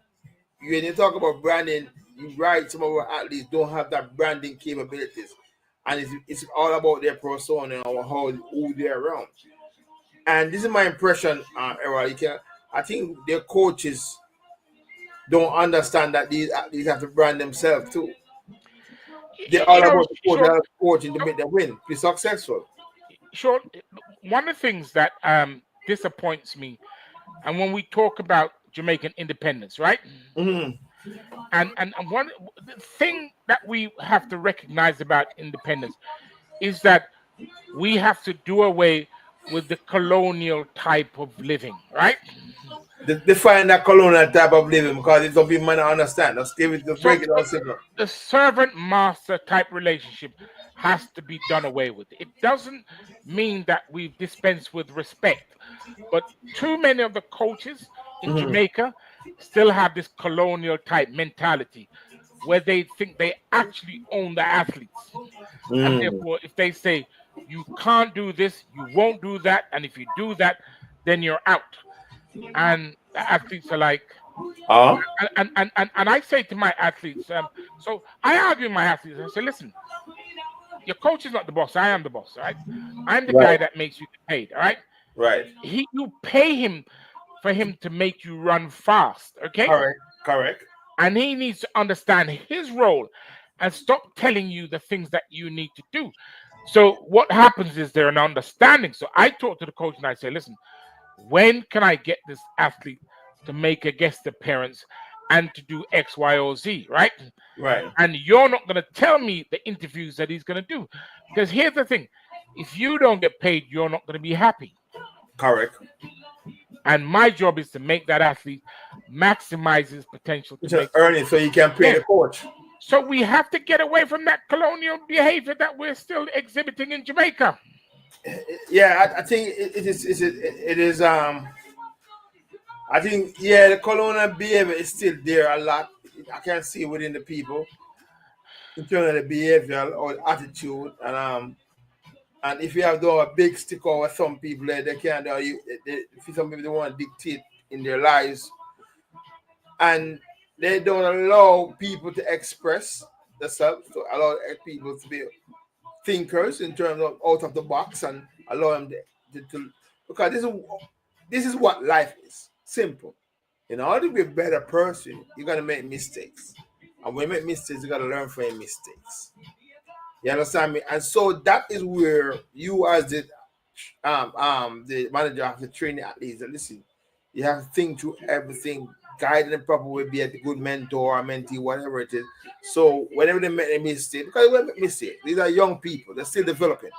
when you talk about branding, you're right, some of our athletes don't have that branding capabilities. And it's all about their persona and who they're around. And this is my impression, Errol. I think their coaches don't understand that these athletes have to brand themselves too. They're all about the coaching to make them win, be successful. Sure. One of the things that disappoints me, and when we talk about Jamaican independence, right? And one the thing that we have to recognize about independence is that we have to do away with the colonial type of living, right? Define that colonial type of living because it's some people might not understand. Let's give it the break it down simple. The servant master type relationship has to be done away with. It doesn't mean that we've dispensed with respect, but too many of the coaches in Jamaica still have this colonial type mentality where they think they actually own the athletes. And therefore, if they say you can't do this, you won't do that, and if you do that, then you're out. And the athletes are like, and I say to my athletes, so I argue with my athletes. I say, listen, your coach is not the boss. I am the boss, right? I'm the guy that makes you get paid, all right? Right. You pay him for him to make you run fast, okay? Correct. And he needs to understand his role and stop telling you the things that you need to do. So what happens is there's an understanding. So I talk to the coach and I say, listen, when can I get this athlete to make a guest appearance and to do X, Y, or Z, right? Right. And you're not going to tell me the interviews that he's going to do. Because here's the thing. If you don't get paid, you're not going to be happy. Correct. And my job is to make that athlete maximize his potential to Just earn it so you can pay the coach. So we have to get away from that colonial behavior that we're still exhibiting in Jamaica. Yeah, I think it is. I think the colonial behavior is still there a lot. I can see within the people in terms of the behavior or attitude, and if you have done a big stick over some people, they can't. Some people they want to dictate in their lives, and they don't allow people to express themselves, to allow people to be thinkers in terms of out of the box, and allow them to because this is what life is. Simple. In order to be a better person, you're gonna make mistakes, and when you make mistakes, you gotta learn from your mistakes. You understand me? And so that is where you, as the manager, have to train the athletes. Listen, you have to think through everything, guide in the proper way, be a good mentor or mentee, whatever it is. So whenever they make a mistake, because they make mistakes, these are young people, they're still developing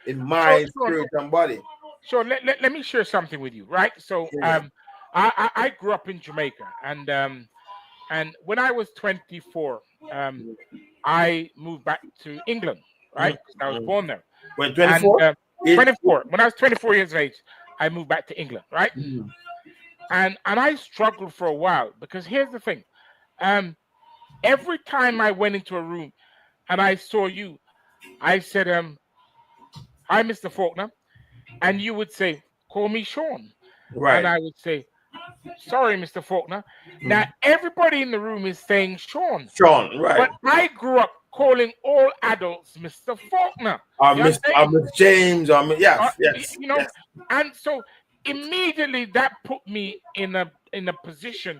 in mind, spirit, and body. So let me share something with you, right? So I grew up in Jamaica, and when I was 24, I moved back to England, right? I was born there. When 24? 24. When I was 24 years of age, I moved back to England, right? And I struggled for a while because here's the thing. Every time I went into a room and I saw you, I said, hi, Mr. Faulkner. And you would say, call me Sean. Right. And I would say, sorry, Mr. Faulkner. Now, everybody in the room is saying Sean. Sean, right. But I grew up calling all adults Mr. Faulkner. Mr. James, yes. You know, and so immediately that put me in a position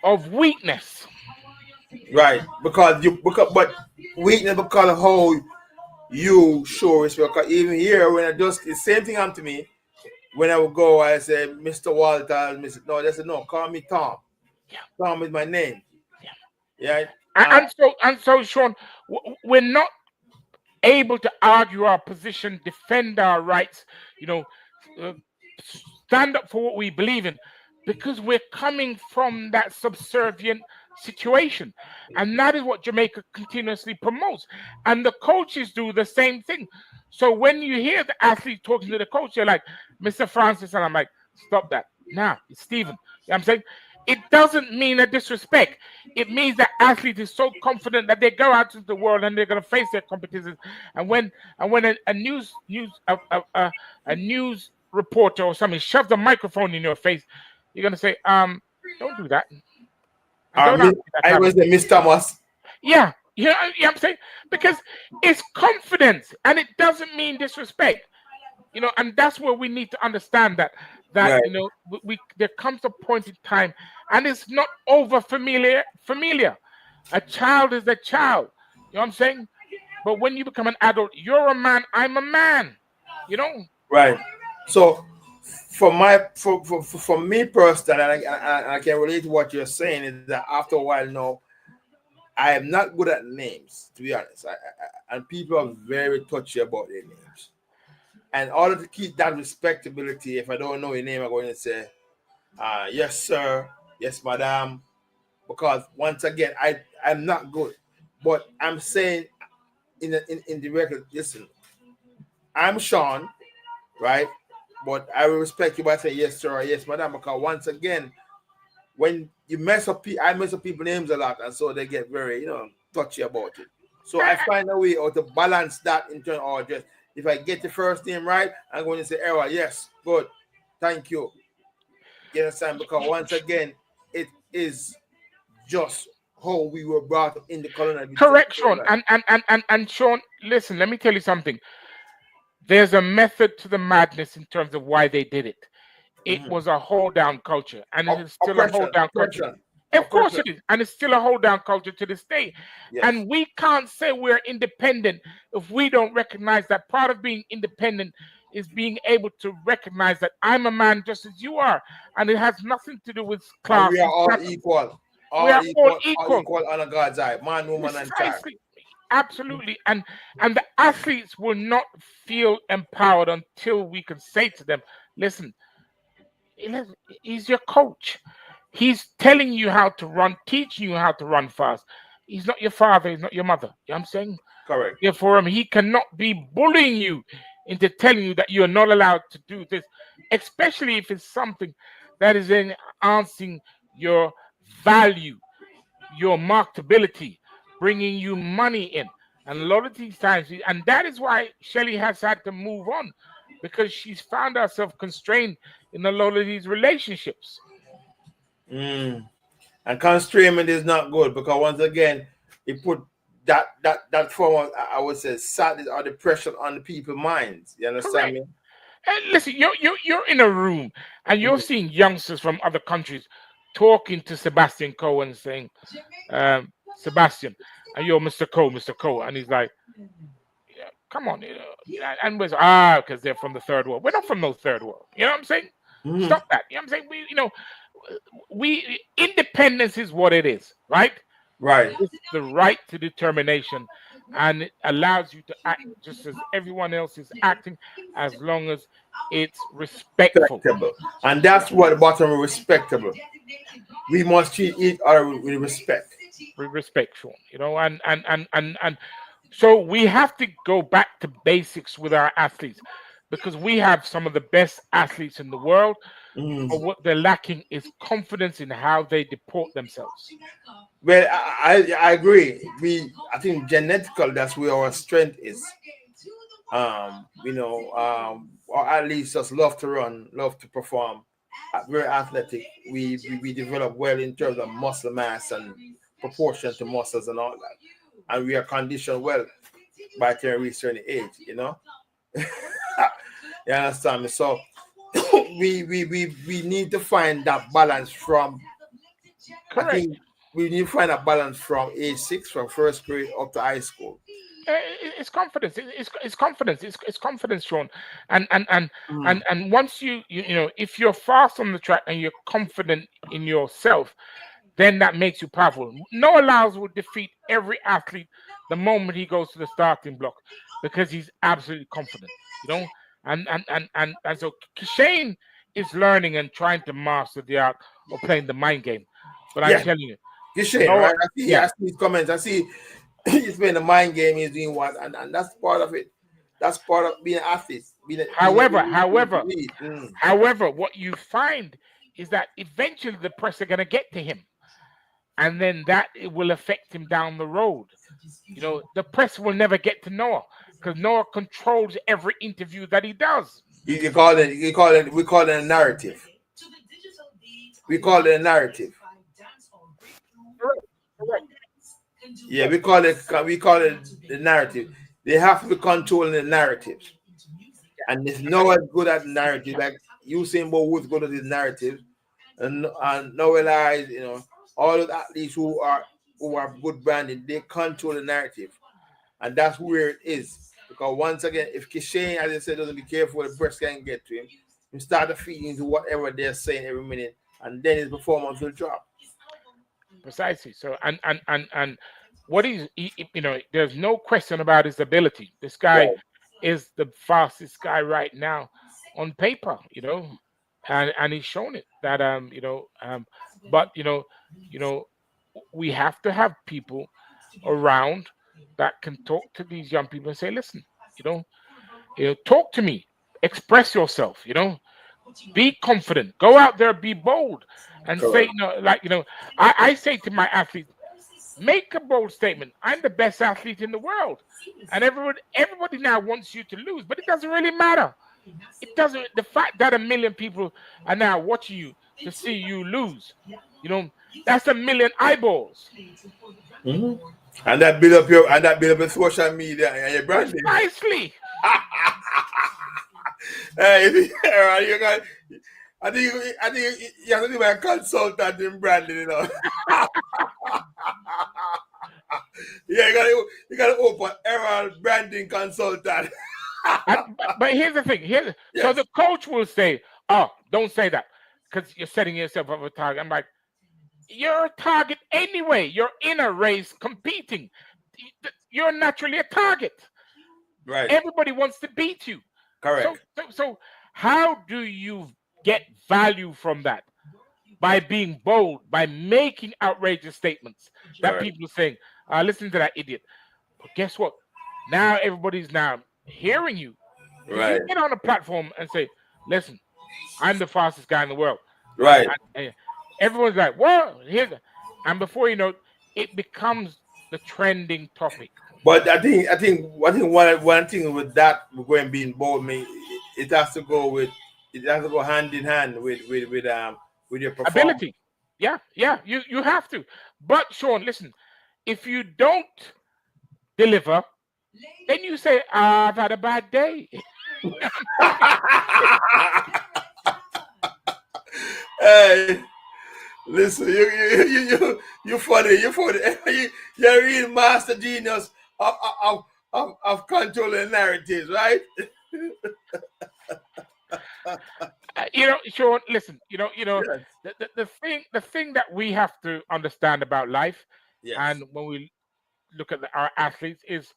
of weakness. Right. But weakness because of how you show respect. Because even here, when I just the same thing happened to me, when I would go, I say, Mr. Walter, Mr. No, they said, no, call me Tom. Yeah. Tom is my name. Yeah. And so, Sean, we're not able to argue our position, defend our rights, stand up for what we believe in, because we're coming from that subservient situation. And that is what Jamaica continuously promotes. And the coaches do the same thing. So when you hear the athlete talking to the coach, they're like, Mr. Francis, and I'm like, stop that. Now, it's Stephen. You know what I'm saying? It doesn't mean a disrespect. It means that athlete is so confident that they go out into the world and they're going to face their competitors. And when a news reporter or something shoves a microphone in your face, you're going to say, don't do that. I was the Miss Thomas. Yeah. You know what I'm saying? Because it's confidence and it doesn't mean disrespect. And that's where we need to understand that right. There comes a point in time, and it's not over familiar. A child is a child. You know what I'm saying? But when you become an adult, you're a man, I'm a man. Right. So for me personally, and I can relate to what you're saying, is that after a while now, I am not good at names, to be honest. And people are very touchy about their names. And in order to keep that respectability, if I don't know your name, I'm going to say, yes, sir, yes, madam. Because once again, I'm not good. But I'm saying in the record, listen, I'm Sean, right? But I will respect you by saying yes, sir, or yes, madam. Because once again, when you mess up, I mess up people's names a lot, and so they get very, touchy about it. So I find a way how to balance that in terms of just, if I get the first name right, I'm going to say, Errol, yes, good, thank you. You understand? Because once again, it is just how we were brought up in the colonial. Correct, Sean. And Sean, listen, let me tell you something. There's a method to the madness in terms of why they did it. It was a hold down culture, and it is still a hold down culture. Of course it is, and it's still a hold down culture to this day. Yes. And we can't say we're independent if we don't recognize that part of being independent is being able to recognize that I'm a man just as you are, and it has nothing to do with And class. we are and all status. equal. We are all equal. On a God's eye. Man, woman, and child. Precisely. Absolutely. And the athletes will not feel empowered until we can say to them, listen, he's your coach. He's telling you how to run, teaching you how to run fast. He's not your father, he's not your mother. You know what I'm saying? Correct. Therefore, he cannot be bullying you into telling you that you're not allowed to do this, especially if it's something that is enhancing your value, your marketability, bringing you money in. And a lot of these times, and that is why Shelly has had to move on, because she's found herself constrained in a lot of these relationships. And constrainment is not good, because once again, it put that form of, I would say, sadness or depression on the people's minds. You understand me? And listen, you're in a room and you're seeing youngsters from other countries talking to Sebastian Coe and saying, Sebastian, and you're Mr. Coe, and he's like, yeah, come on, and we're because they're from the third world. We're not from no third world. You know what I'm saying? Stop that. You know what I'm saying? We independence is what it is, right? Right. It's the right to determination, and it allows you to act just as everyone else is acting, as long as it's respectful. And that's what the bottom of respectable. We must treat each other with respect. Respectful, and so we have to go back to basics with our athletes, because we have some of the best athletes in the world. But what they're lacking is confidence in how they deport themselves. Well, I agree. I think genetical, that's where our strength is. Or at least just love to run, love to perform. Very athletic. We develop well in terms of muscle mass and proportion to muscles and all that. And we are conditioned well by the time we reach a certain age, You understand me? So we need to find that balance from. Correct. I think we need to find a balance from age 6, from first grade up to high school. It's confidence. It's confidence. It's confidence, Sean. And once you if you're fast on the track and you're confident in yourself, then that makes you powerful. Noah Lyles will defeat every athlete the moment he goes to the starting block, because he's absolutely confident. And so Shane is learning and trying to master the art of playing the mind game. But I'm telling you, Shane, right? I see his comments. I see he's playing the mind game. He's doing what, and that's part of it. That's part of being an athlete. However, what you find is that eventually the press are going to get to him, and then that it will affect him down the road. The press will never get to Noah, because Noah controls every interview that he does. We call it a narrative. We call it a narrative. Correct. Yeah, we call it the narrative. They have to be controlling the narrative. And if Noah's good at the narrative, like Usain Bolt good at the narrative, and Noah Lyles, all the athletes who are good branding, they control the narrative. And that's where it is. Because once again, if Shane, as I said, doesn't be careful, the press can get to him. You start to feed into whatever they're saying every minute, and then his performance will drop. Precisely. So and what there's no question about his ability. This guy is the fastest guy right now on paper, and he's shown it that but we have to have people around that can talk to these young people and say, listen, talk to me, express yourself, be confident, go out there, be bold, and say, I say to my athletes, make a bold statement. I'm the best athlete in the world, and everybody now wants you to lose, but it doesn't really matter. It doesn't. The fact that 1 million people are now watching you to see you lose, that's 1 million eyeballs. Mm-hmm. And that build up your social media and your branding. Precisely. Hey, I think you have to be a consultant in branding, Yeah, you gotta open Herald branding consultant. But here's the thing. So Yes. the coach will say, "Oh, don't say that, because you're setting yourself up a target." I'm like, "You're a target anyway. You're in a race competing. You're naturally a target. Right. Everybody wants to beat you. Correct. So how do you get value from that? By being bold, by making outrageous statements that Correct. people are saying, listen to that idiot." But guess what? Now everybody's now hearing you. Right. You get on a platform and say, "Listen, I'm the fastest guy in the world." Right. And everyone's like, "Well, and before you know it becomes the trending topic. But I think one thing with that going being bold, it has to go hand in hand with your performance. Ability. Yeah, you have to. But Sean, listen, if you don't deliver, then you say, "I've had a bad day." Hey, listen, you funny, you're a real master genius of controlling narratives, right? Sean, listen, Yes. the thing that we have to understand about life, Yes. and when we look at our athletes, is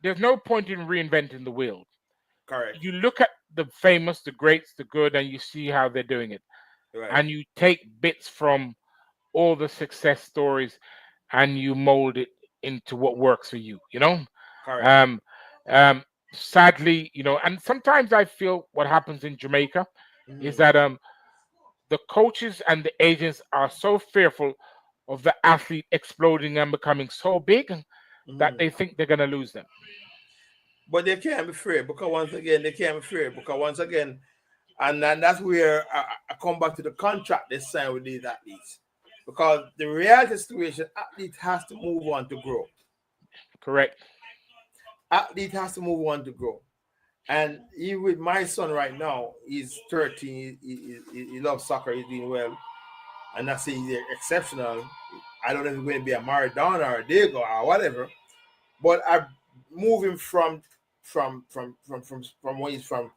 there's no point in reinventing the wheel. Correct. You look at the famous, the greats, the good, and you see how they're doing it. Right. And you take bits from all the success stories and you mold it into what works for you, Correct. Sadly, and sometimes I feel what happens in Jamaica is that the coaches and the agents are so fearful of the athlete exploding and becoming so big that they think they're going to lose them. But they can't be afraid because once again, and that's where I come back to the contract they sign with these athletes. Because the reality situation, athlete has to move on to grow. Correct. Athlete has to move on to grow. And even with my son right now, he's 13, he loves soccer, he's doing well. And I say he's exceptional. I don't know if he's going to be a Maradona or a Diego or whatever. But I'm moving from when he's from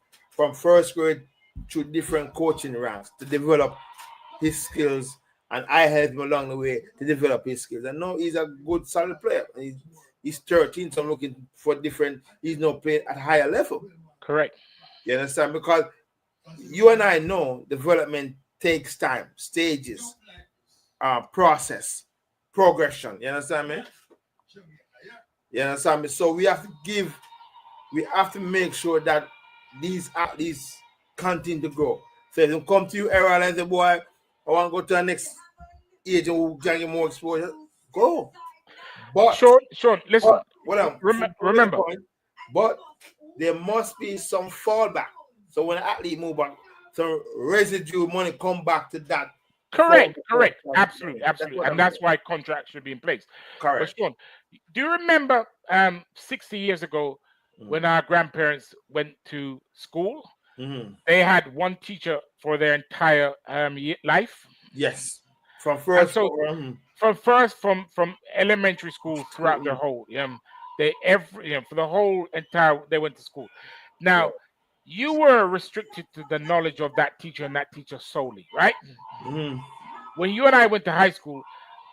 first grade to different coaching ranks to develop his skills, and I help him along the way to develop his skills. I know he's a good, solid player. He's 13, so I'm looking for different. He's not playing at a higher level. Correct. You understand? Because you and I know development takes time, stages, process, progression. You understand me? You understand me? So we have to make sure that these athletes continue to grow. So if they come to you, Errol, and say, "Boy, I want to go to the next age and we'll get more exposure," go. But Sean, listen. Remember. But there must be some fallback. So when an athlete move back, so residue money come back to that. Correct. Absolutely. And that's why contracts should be in place. Correct. But Sean, do you remember 60 years ago when our grandparents went to school? They had one teacher for their entire life. Yes. From elementary school throughout their whole for the whole entire they went to school. Now you were restricted to the knowledge of that teacher and that teacher solely, right? When you and I went to high school,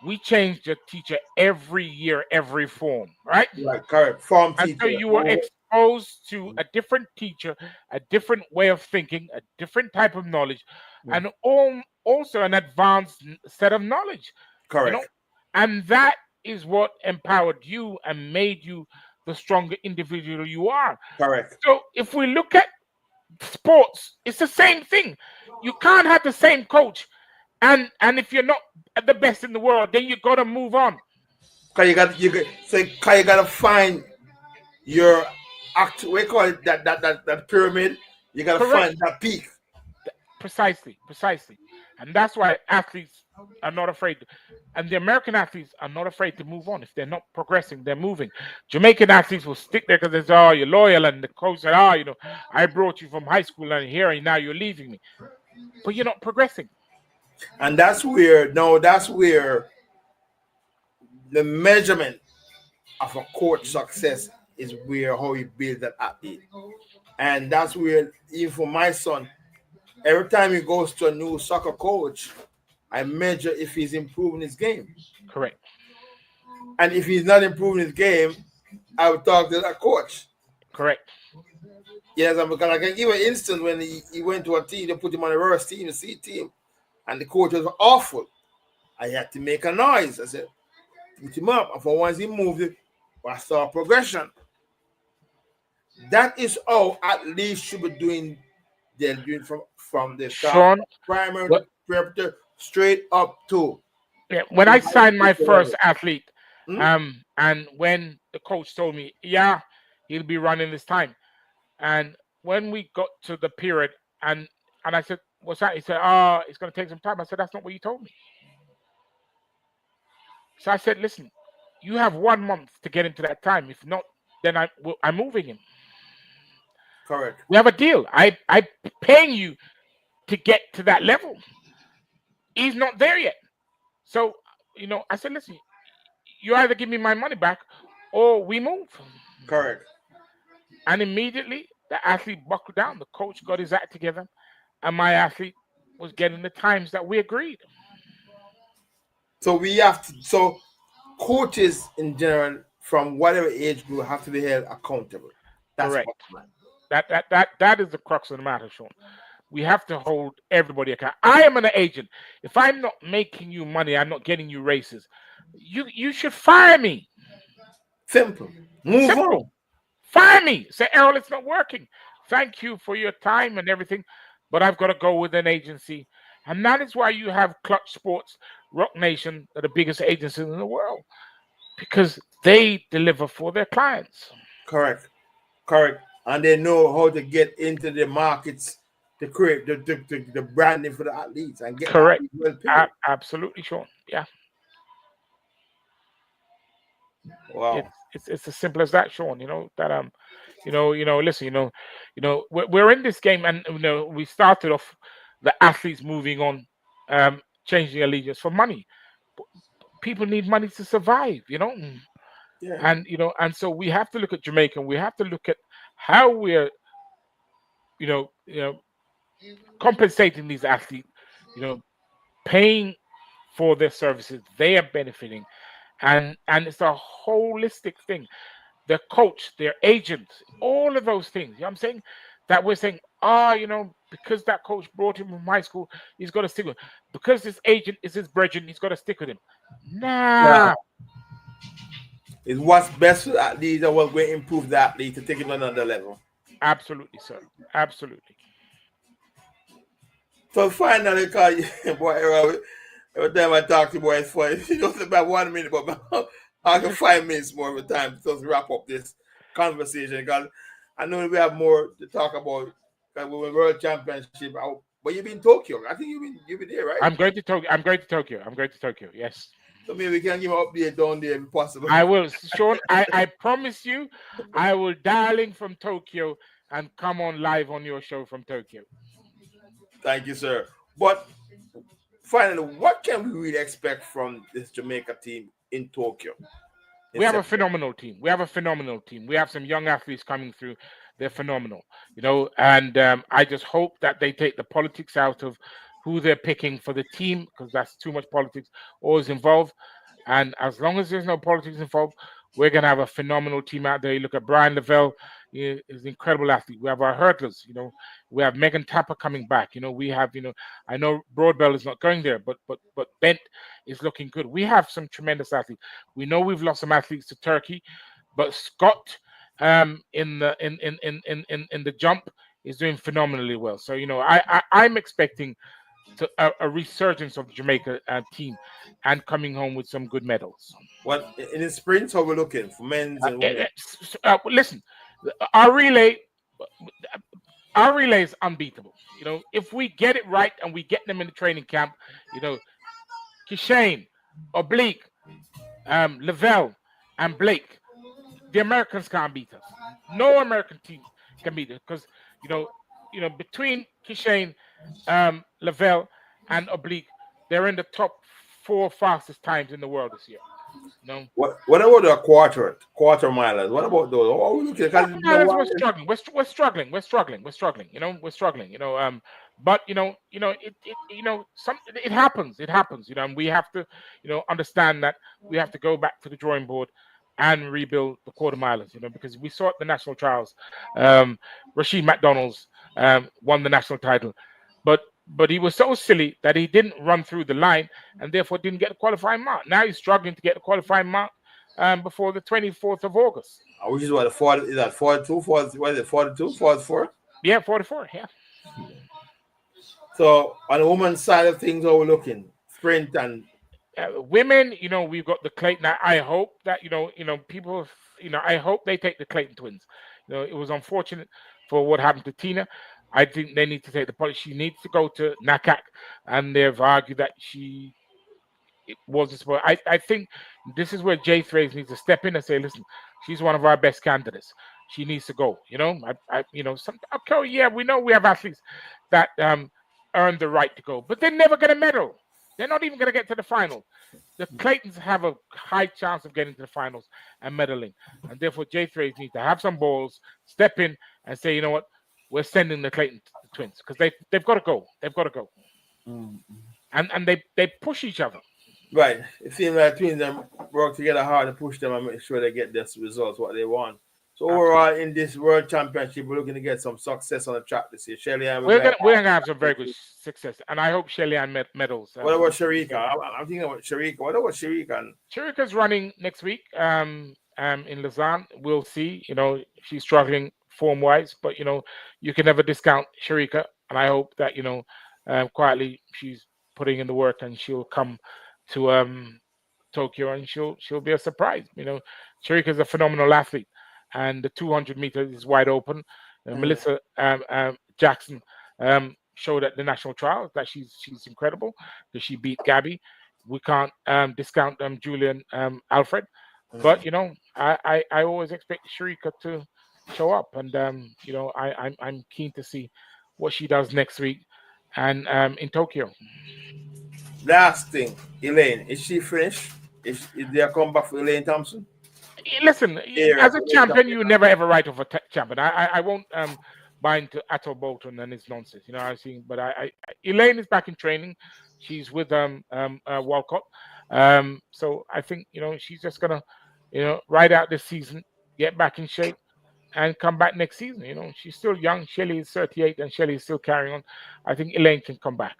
we changed the teacher every year, every form, right? Like correct form teacher. And so you were exposed to a different teacher, a different way of thinking, a different type of knowledge, and also an advanced set of knowledge. Correct. And that is what empowered you and made you the stronger individual you are. Correct. So if we look at sports, it's the same thing. You can't have the same coach, and if you're not the best in the world, then you got to move on. Cause you got to find your we call it that pyramid. You got to find that peak. Precisely, and that's why athletes are not afraid, and the American athletes are not afraid to move on. If they're not progressing, they're moving. Jamaican athletes will stick there because they say, "Oh, you're loyal," and the coach said, "Oh, I brought you from high school and here, and now you're leaving me," but you're not progressing. And that's where the measurement of a coach success is where how you build that athlete. And that's where, even for my son, every time he goes to a new soccer coach, I measure if he's improving his game. Correct. And if he's not improving his game, I would talk to that coach. Correct. Yes, because I can give an instance when he went to a team, they put him on the reverse team, the C team, and the coach was awful. I had to make a noise. I said, put him up. And for once he moved it, I saw progression. That is how athletes should be doing. They're doing from the Sean, primary what- to preparatory straight up to. Yeah, when I signed my first athlete, Hmm? and when the coach told me, yeah, he'll be running this time, and when we got to the period, and I said, what's that? He said, oh, it's going to take some time. I said, that's not what you told me. So I said, listen, you have 1 month to get him to that time. If not, then I'm moving him. Correct. We have a deal. I'm paying you to get to that level. He's not there yet. So, I said, listen, you either give me my money back or we move. Correct. And immediately the athlete buckled down. The coach got his act together, and my athlete was getting the times that we agreed. So we have to. So coaches in general, from whatever age group, have to be held accountable. That's Correct. bottom line. That is the crux of the matter, Sean. We have to hold everybody accountable. I am an agent. If I'm not making you money, I'm not getting you races. You should fire me. Simple. Move Simple. on. Fire me. Say, Errol, it's not working. Thank you for your time and everything, but I've got to go with an agency. And that is why you have Clutch Sports, Rock Nation, are the biggest agencies in the world, because they deliver for their clients. Correct. And they know how to get into the markets to create the branding for the athletes and get Correct. athletes well paid. Absolutely, Sean. Yeah. Wow. It's as simple as that, Sean. Listen, we're in this game, and we started off the athletes moving on, changing allegiance for money. People need money to survive, Yeah. and so we have to look at Jamaica. We have to look at how we're, compensating these athletes, paying for their services. They are benefiting, and it's a holistic thing. Their coach, their agent, all of those things. You know what I'm saying? That we're saying, because that coach brought him from high school, he's got to stick with him. Because this agent is his brethren, he's got to stick with him. Nah. It's what's best for the athlete and what will improve the athlete to take it to another level. Absolutely, sir. Absolutely. So finally, because boy, every time I talk to boy, it's funny. It goes about 1 minute, but after 5 minutes more of the time to wrap up this conversation. Because I know we have more to talk about. Because we were World Championship, but you've been in Tokyo. I think you've been there, right? I'm going to Tokyo. Yes. So maybe we can give an update down there if possible. I will, Sean. I promise you, I will dial in from Tokyo and come on live on your show from Tokyo. Thank you, sir. But finally, what can we really expect from this Jamaica team in Tokyo? We have a phenomenal team. We have some young athletes coming through. They're phenomenal, and I just hope that they take the politics out of who they're picking for the team, because that's too much politics always involved. And as long as there's no politics involved, we're going to have a phenomenal team out there. You look at Brian Lavelle, he's an incredible athlete. We have our hurdlers, we have Megan Tapper coming back. We have, I know Broadbell is not going there, but Bent is looking good. We have some tremendous athletes. We know we've lost some athletes to Turkey, but Scott in the jump is doing phenomenally well. So, I'm expecting a resurgence of the Jamaica team and coming home with some good medals. What in the sprints, how we're looking for men's and women? Listen, our relay is unbeatable. If we get it right and we get them in the training camp, Kishane, Oblique, Lavelle, and Blake, the Americans can't beat us. No American team can beat us because between Kishane, Lavelle, and Oblique, they're in the top 4 fastest times in the world this year. No. What about the quarter milers? What about those? What are we looking at? We're struggling. We're struggling. We're struggling. We're struggling. We're struggling. But it happens. It happens. And we have to, understand that we have to go back to the drawing board and rebuild the quarter milers. Because we saw at the national trials, Rashid McDonald's won the national title, but he was so silly that he didn't run through the line and therefore didn't get the qualifying mark. Now he's struggling to get the qualifying mark before the 24th of August. Which is what, the 40, is that 42, 40, what is it, 42, 44? Yeah, 44, yeah. So on the women's side of things, how we're looking? Sprint and... women, we've got the Clayton. I hope that, people, I hope they take the Clayton twins. It was unfortunate for what happened to Tina. I think they need to take the policy. She needs to go to NACAC, and they've argued that it wasn't supposed. I think this is where Jay Thrace needs to step in and say, listen, she's one of our best candidates. She needs to go. We know we have athletes that earn the right to go, but they're never going to medal. They're not even going to get to the final. The Claytons have a high chance of getting to the finals and medaling, and therefore Jay Thrace needs to have some balls, step in, and say, you know what, we're sending the Clayton twins because they've got to go. They've got to go, and they push each other. Right. It seems like twins them work together hard to push them and make sure they get this results what they want. So overall, in this World Championship, we're looking to get some success on the track this year. Shelly-Ann, we're gonna have some very good success, and I hope Shelly-Ann medals. What about Sharika? I'm thinking about Sharika. What about Sharika? Sharika's running next week. In Lausanne, we'll see. She's struggling form-wise, but you can never discount Sharika, and I hope that quietly she's putting in the work, and she'll come to Tokyo, and she'll be a surprise. Sharika's a phenomenal athlete. And the 200 meters is wide open. Melissa Jackson showed at the national trials that she's incredible because she beat Gabby. We can't discount Julian Alfred, but I always expect Sharika to show up, and I'm keen to see what she does next week and in Tokyo. Last thing, Elaine, is she finished? Is there a comeback for Elaine Thompson? Listen, as a champion, you never ever write off a champion. I won't buy into Ato Bolton and his nonsense. But Elaine is back in training. She's with Walcott. So I think she's just gonna ride out this season, get back in shape, and come back next season. She's still young. Shelly is 38, and Shelly is still carrying on. I think Elaine can come back.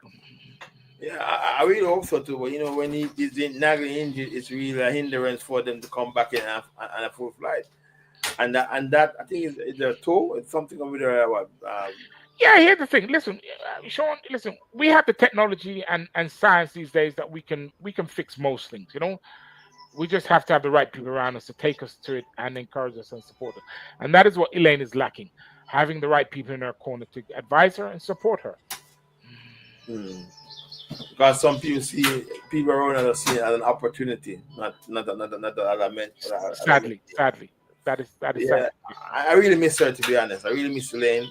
Yeah, I really hope so too. But when he is nagging injured, it's really a hindrance for them to come back in a full flight. And that I think is a toe. It's something over there. Yeah, here's the thing. Listen, Sean. Listen, we have the technology and science these days that we can fix most things. We just have to have the right people around us to take us to it and encourage us and support us. And that is what Elaine is lacking: having the right people in her corner to advise her and support her. Because some people around us see it as an opportunity, not element. Sadly, that is sad. I really miss her, to be honest. I really miss Elaine.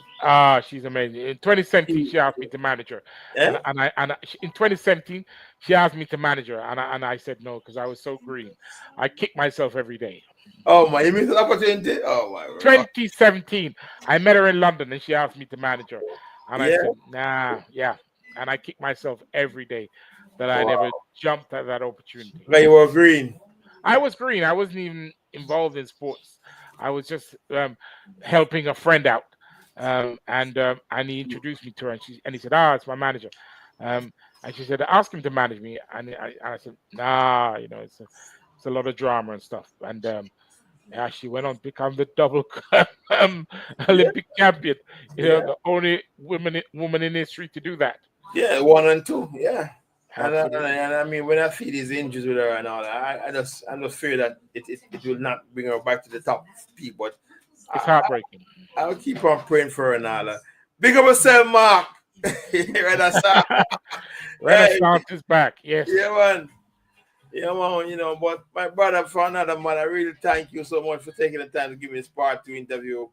She's amazing. In 2017, she asked me to manage her, yeah? and in 2017 she asked me to manage her, and I said no because I was so green. I kick myself every day. Oh my! You missed an opportunity. Oh my! 2017, I met her in London, and she asked me to manage her, and I said nah, yeah. And I kick myself every day that I never jumped at that opportunity. But you were green. I was green. I wasn't even involved in sports. I was just helping a friend out. And he introduced me to her, and he said, it's my manager. And she said, ask him to manage me. And I said, nah, it's a lot of drama and stuff. And she went on to become the double Olympic champion. The only woman in history to do that. Yeah, 1 and 2. Yeah, and I mean, when I see these injuries with her and all that, I just fear that it will not bring her back to the top peak. But it's heartbreaking. I'll keep on praying for her and all that. Big up yourself, Mark. Renaissance is back. Yes. Yeah, man. Yeah, man. But my brother, for another man, I really thank you so much for taking the time to give me this part 2 interview.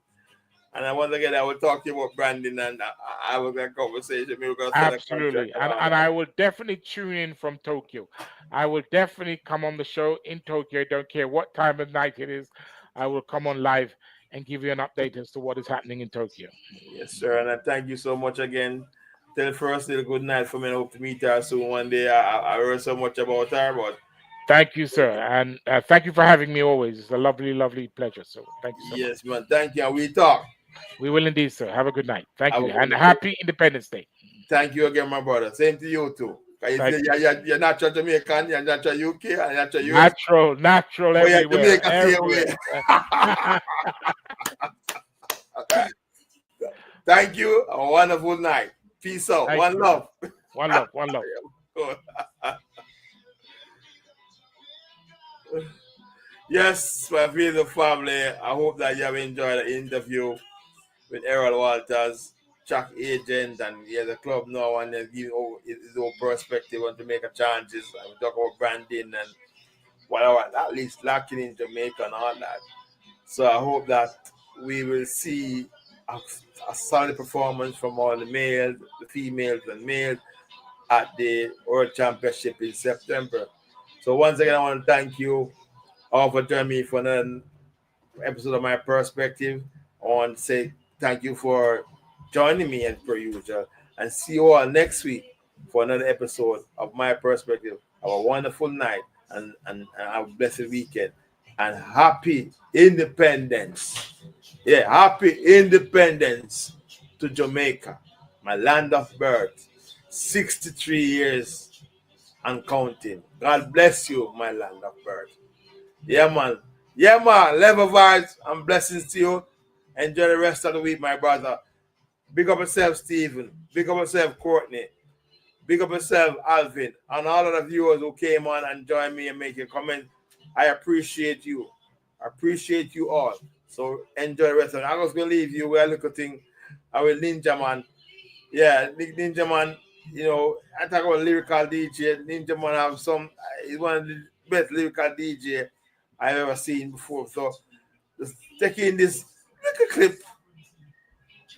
And once again, I will talk to you about branding, and I will get a conversation. We're going to Absolutely. And I will definitely tune in from Tokyo. I will definitely come on the show in Tokyo. I don't care what time of night it is. I will come on live and give you an update as to what is happening in Tokyo. Yes, sir. And I thank you so much again. Tell first little good night for me. I hope to meet her soon one day. I heard so much about her, but thank you, sir. And thank you for having me always. It's a lovely, lovely pleasure. So thank you so much. Yes, man. Thank you. And we talk. We will indeed, sir. Have a good night. Thank you. And happy Independence Day. Thank you again, my brother. Same to you too. You're natural Jamaican, you're natural UK, and natural US. Natural everywhere. Everywhere. Thank you. A wonderful night. Peace out. Thank One you. love. One love. One love. Yes, my beautiful family. I hope that you have enjoyed the interview with Errol Walters, track agent, and he has a club now, and then give his own perspective on Jamaica chances. And we talk about branding and whatever, at least lacking in Jamaica and all that. So I hope that we will see a solid performance from all the males, the females, and males at the World Championship in September. So once again, I want to thank you all for joining me for another episode of My Perspective. I want to say thank you for joining me as per usual, and see you all next week for another episode of My Perspective. Have a wonderful night and have a blessed weekend, and happy independence. Yeah, happy independence to Jamaica, my land of birth. 63 years and counting. God bless you, my land of birth. Yeah, man. Yeah, man. Level vibes and blessings to you. Enjoy the rest of the week, my brother. Big up yourself, Stephen. Big up yourself, Courtney. Big up yourself, Alvin. And all of the viewers who came on and joined me and make a comment. I appreciate you. I appreciate you all. So enjoy the rest of it. I'm just going to leave you with a little thing. I will Ninja Man. Yeah, Ninja Man, you know, I talk about lyrical DJ. Ninja Man have some, he's one of the best lyrical DJ I've ever seen before. So just take in this little clip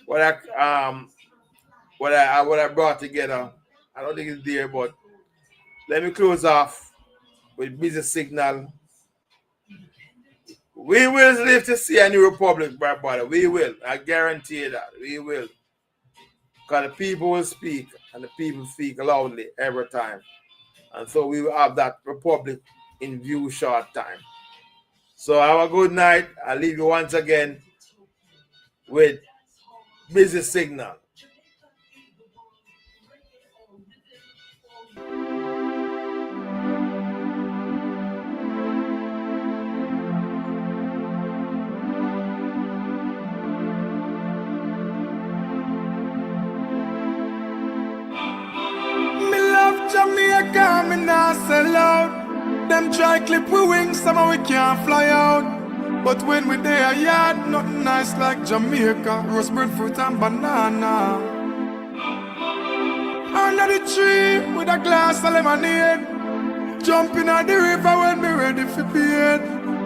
what I brought together. I don't think it's there, but let me close off with Busy Signal. We will live to see a new republic, my brother. We will. I guarantee you that. We will. Because the people will speak, and the people speak loudly every time. And so we will have that republic in view short time. So have a good night. I'll leave you once again with Busy Signal. Jamaica, me nah sell out. Them try clip we wings, somehow we can't fly out. But when we there yard, nothing nice like Jamaica. Roast breadfruit and banana. Under the tree with a glass of lemonade. Jumping at the river when me ready for bed.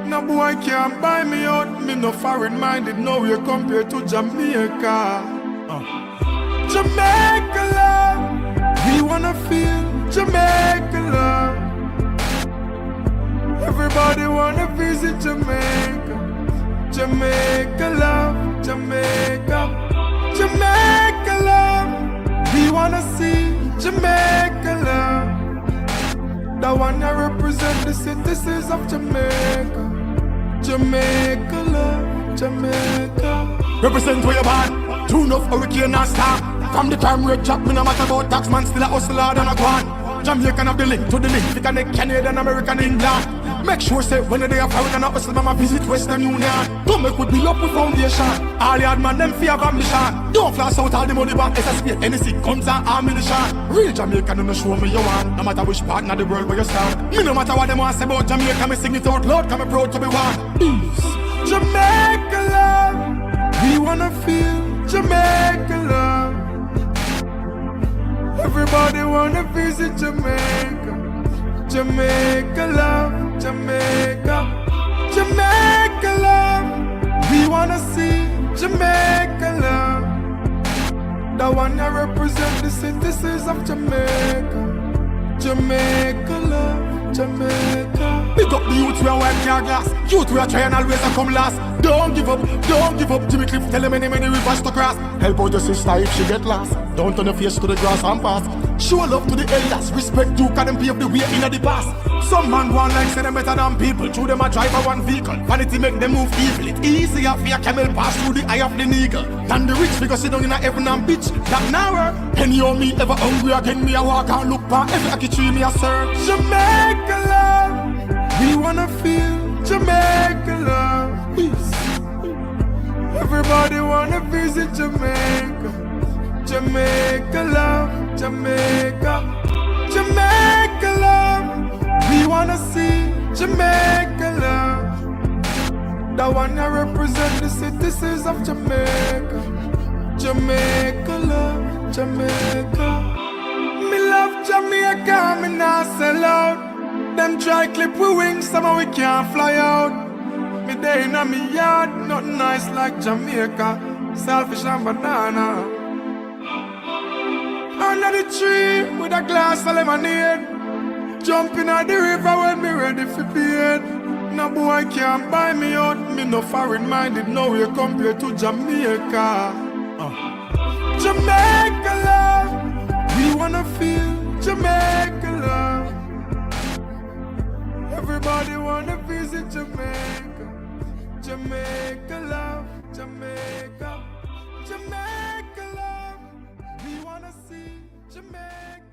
No boy can't buy me out. Me no foreign minded, nowhere compared to Jamaica. Jamaica love, we wanna feel Jamaica love. Everybody wanna visit Jamaica. Jamaica love, Jamaica. Jamaica love, we wanna see Jamaica love. The one that represent the citizens of Jamaica. Jamaica love, Jamaica. Represent where you born. Too enough hurricane and storm. From the time rate job, me no matter about tax man, still a hustler than a guan. Jamaican have the link to the link, they connect Canadian, American, England. Make sure say when they are foreign and hustle, mama visit Western Union. Don't make we build up with foundation. All the hard man, them fear of ambition. Don't flash out all the money back, SSP, NEC, guns and ammunition. Real Jamaican, no show me you want. No matter which part of the world where you stand. Me no matter what them want say about Jamaica, me sing it out loud, cause me proud to be one. Peace. Jamaica love, we wanna feel Jamaica love. Everybody wanna visit Jamaica. Jamaica love, Jamaica. Jamaica love, we wanna see Jamaica love. The one that represent the citizens of Jamaica. Jamaica love, Jamaica. Pick up the youth we are wipe your glass. Youth we are trying always to come last. Don't give up, don't give up. Jimmy Cliff tell them many rivers to cross. Help out your sister if she get lost. Don't turn your face to the grass and pass. Show love to the elders. Respect you, can them pave the way in the past. Some man want like say them better than people. Through them a drive a one vehicle. Vanity make them move evil. It easier for a camel pass through the eye of the eagle than the rich because sit down in a heaven and bitch. That now penny on me ever hungry again. Me a walk and look back every aki tree me a serve. Jamaica love. We wanna feel Jamaica love. Everybody wanna visit Jamaica. Jamaica love, Jamaica. Jamaica love. We wanna see Jamaica love. The one that represent the citizens of Jamaica. Jamaica love, Jamaica. Me love Jamaica, me not sell out. Them try clip we wings, somehow we can't fly out. Me day in a me yard, nothing nice like Jamaica. Selfish and banana. Under the tree with a glass of lemonade. Jumping at the river when me ready for bed. No boy can't buy me out. Me no foreign minded, no way compared to Jamaica. Jamaica love. We wanna feel Jamaica love. Everybody wanna visit Jamaica. Jamaica love, Jamaica. Jamaica love. We wanna see Jamaica.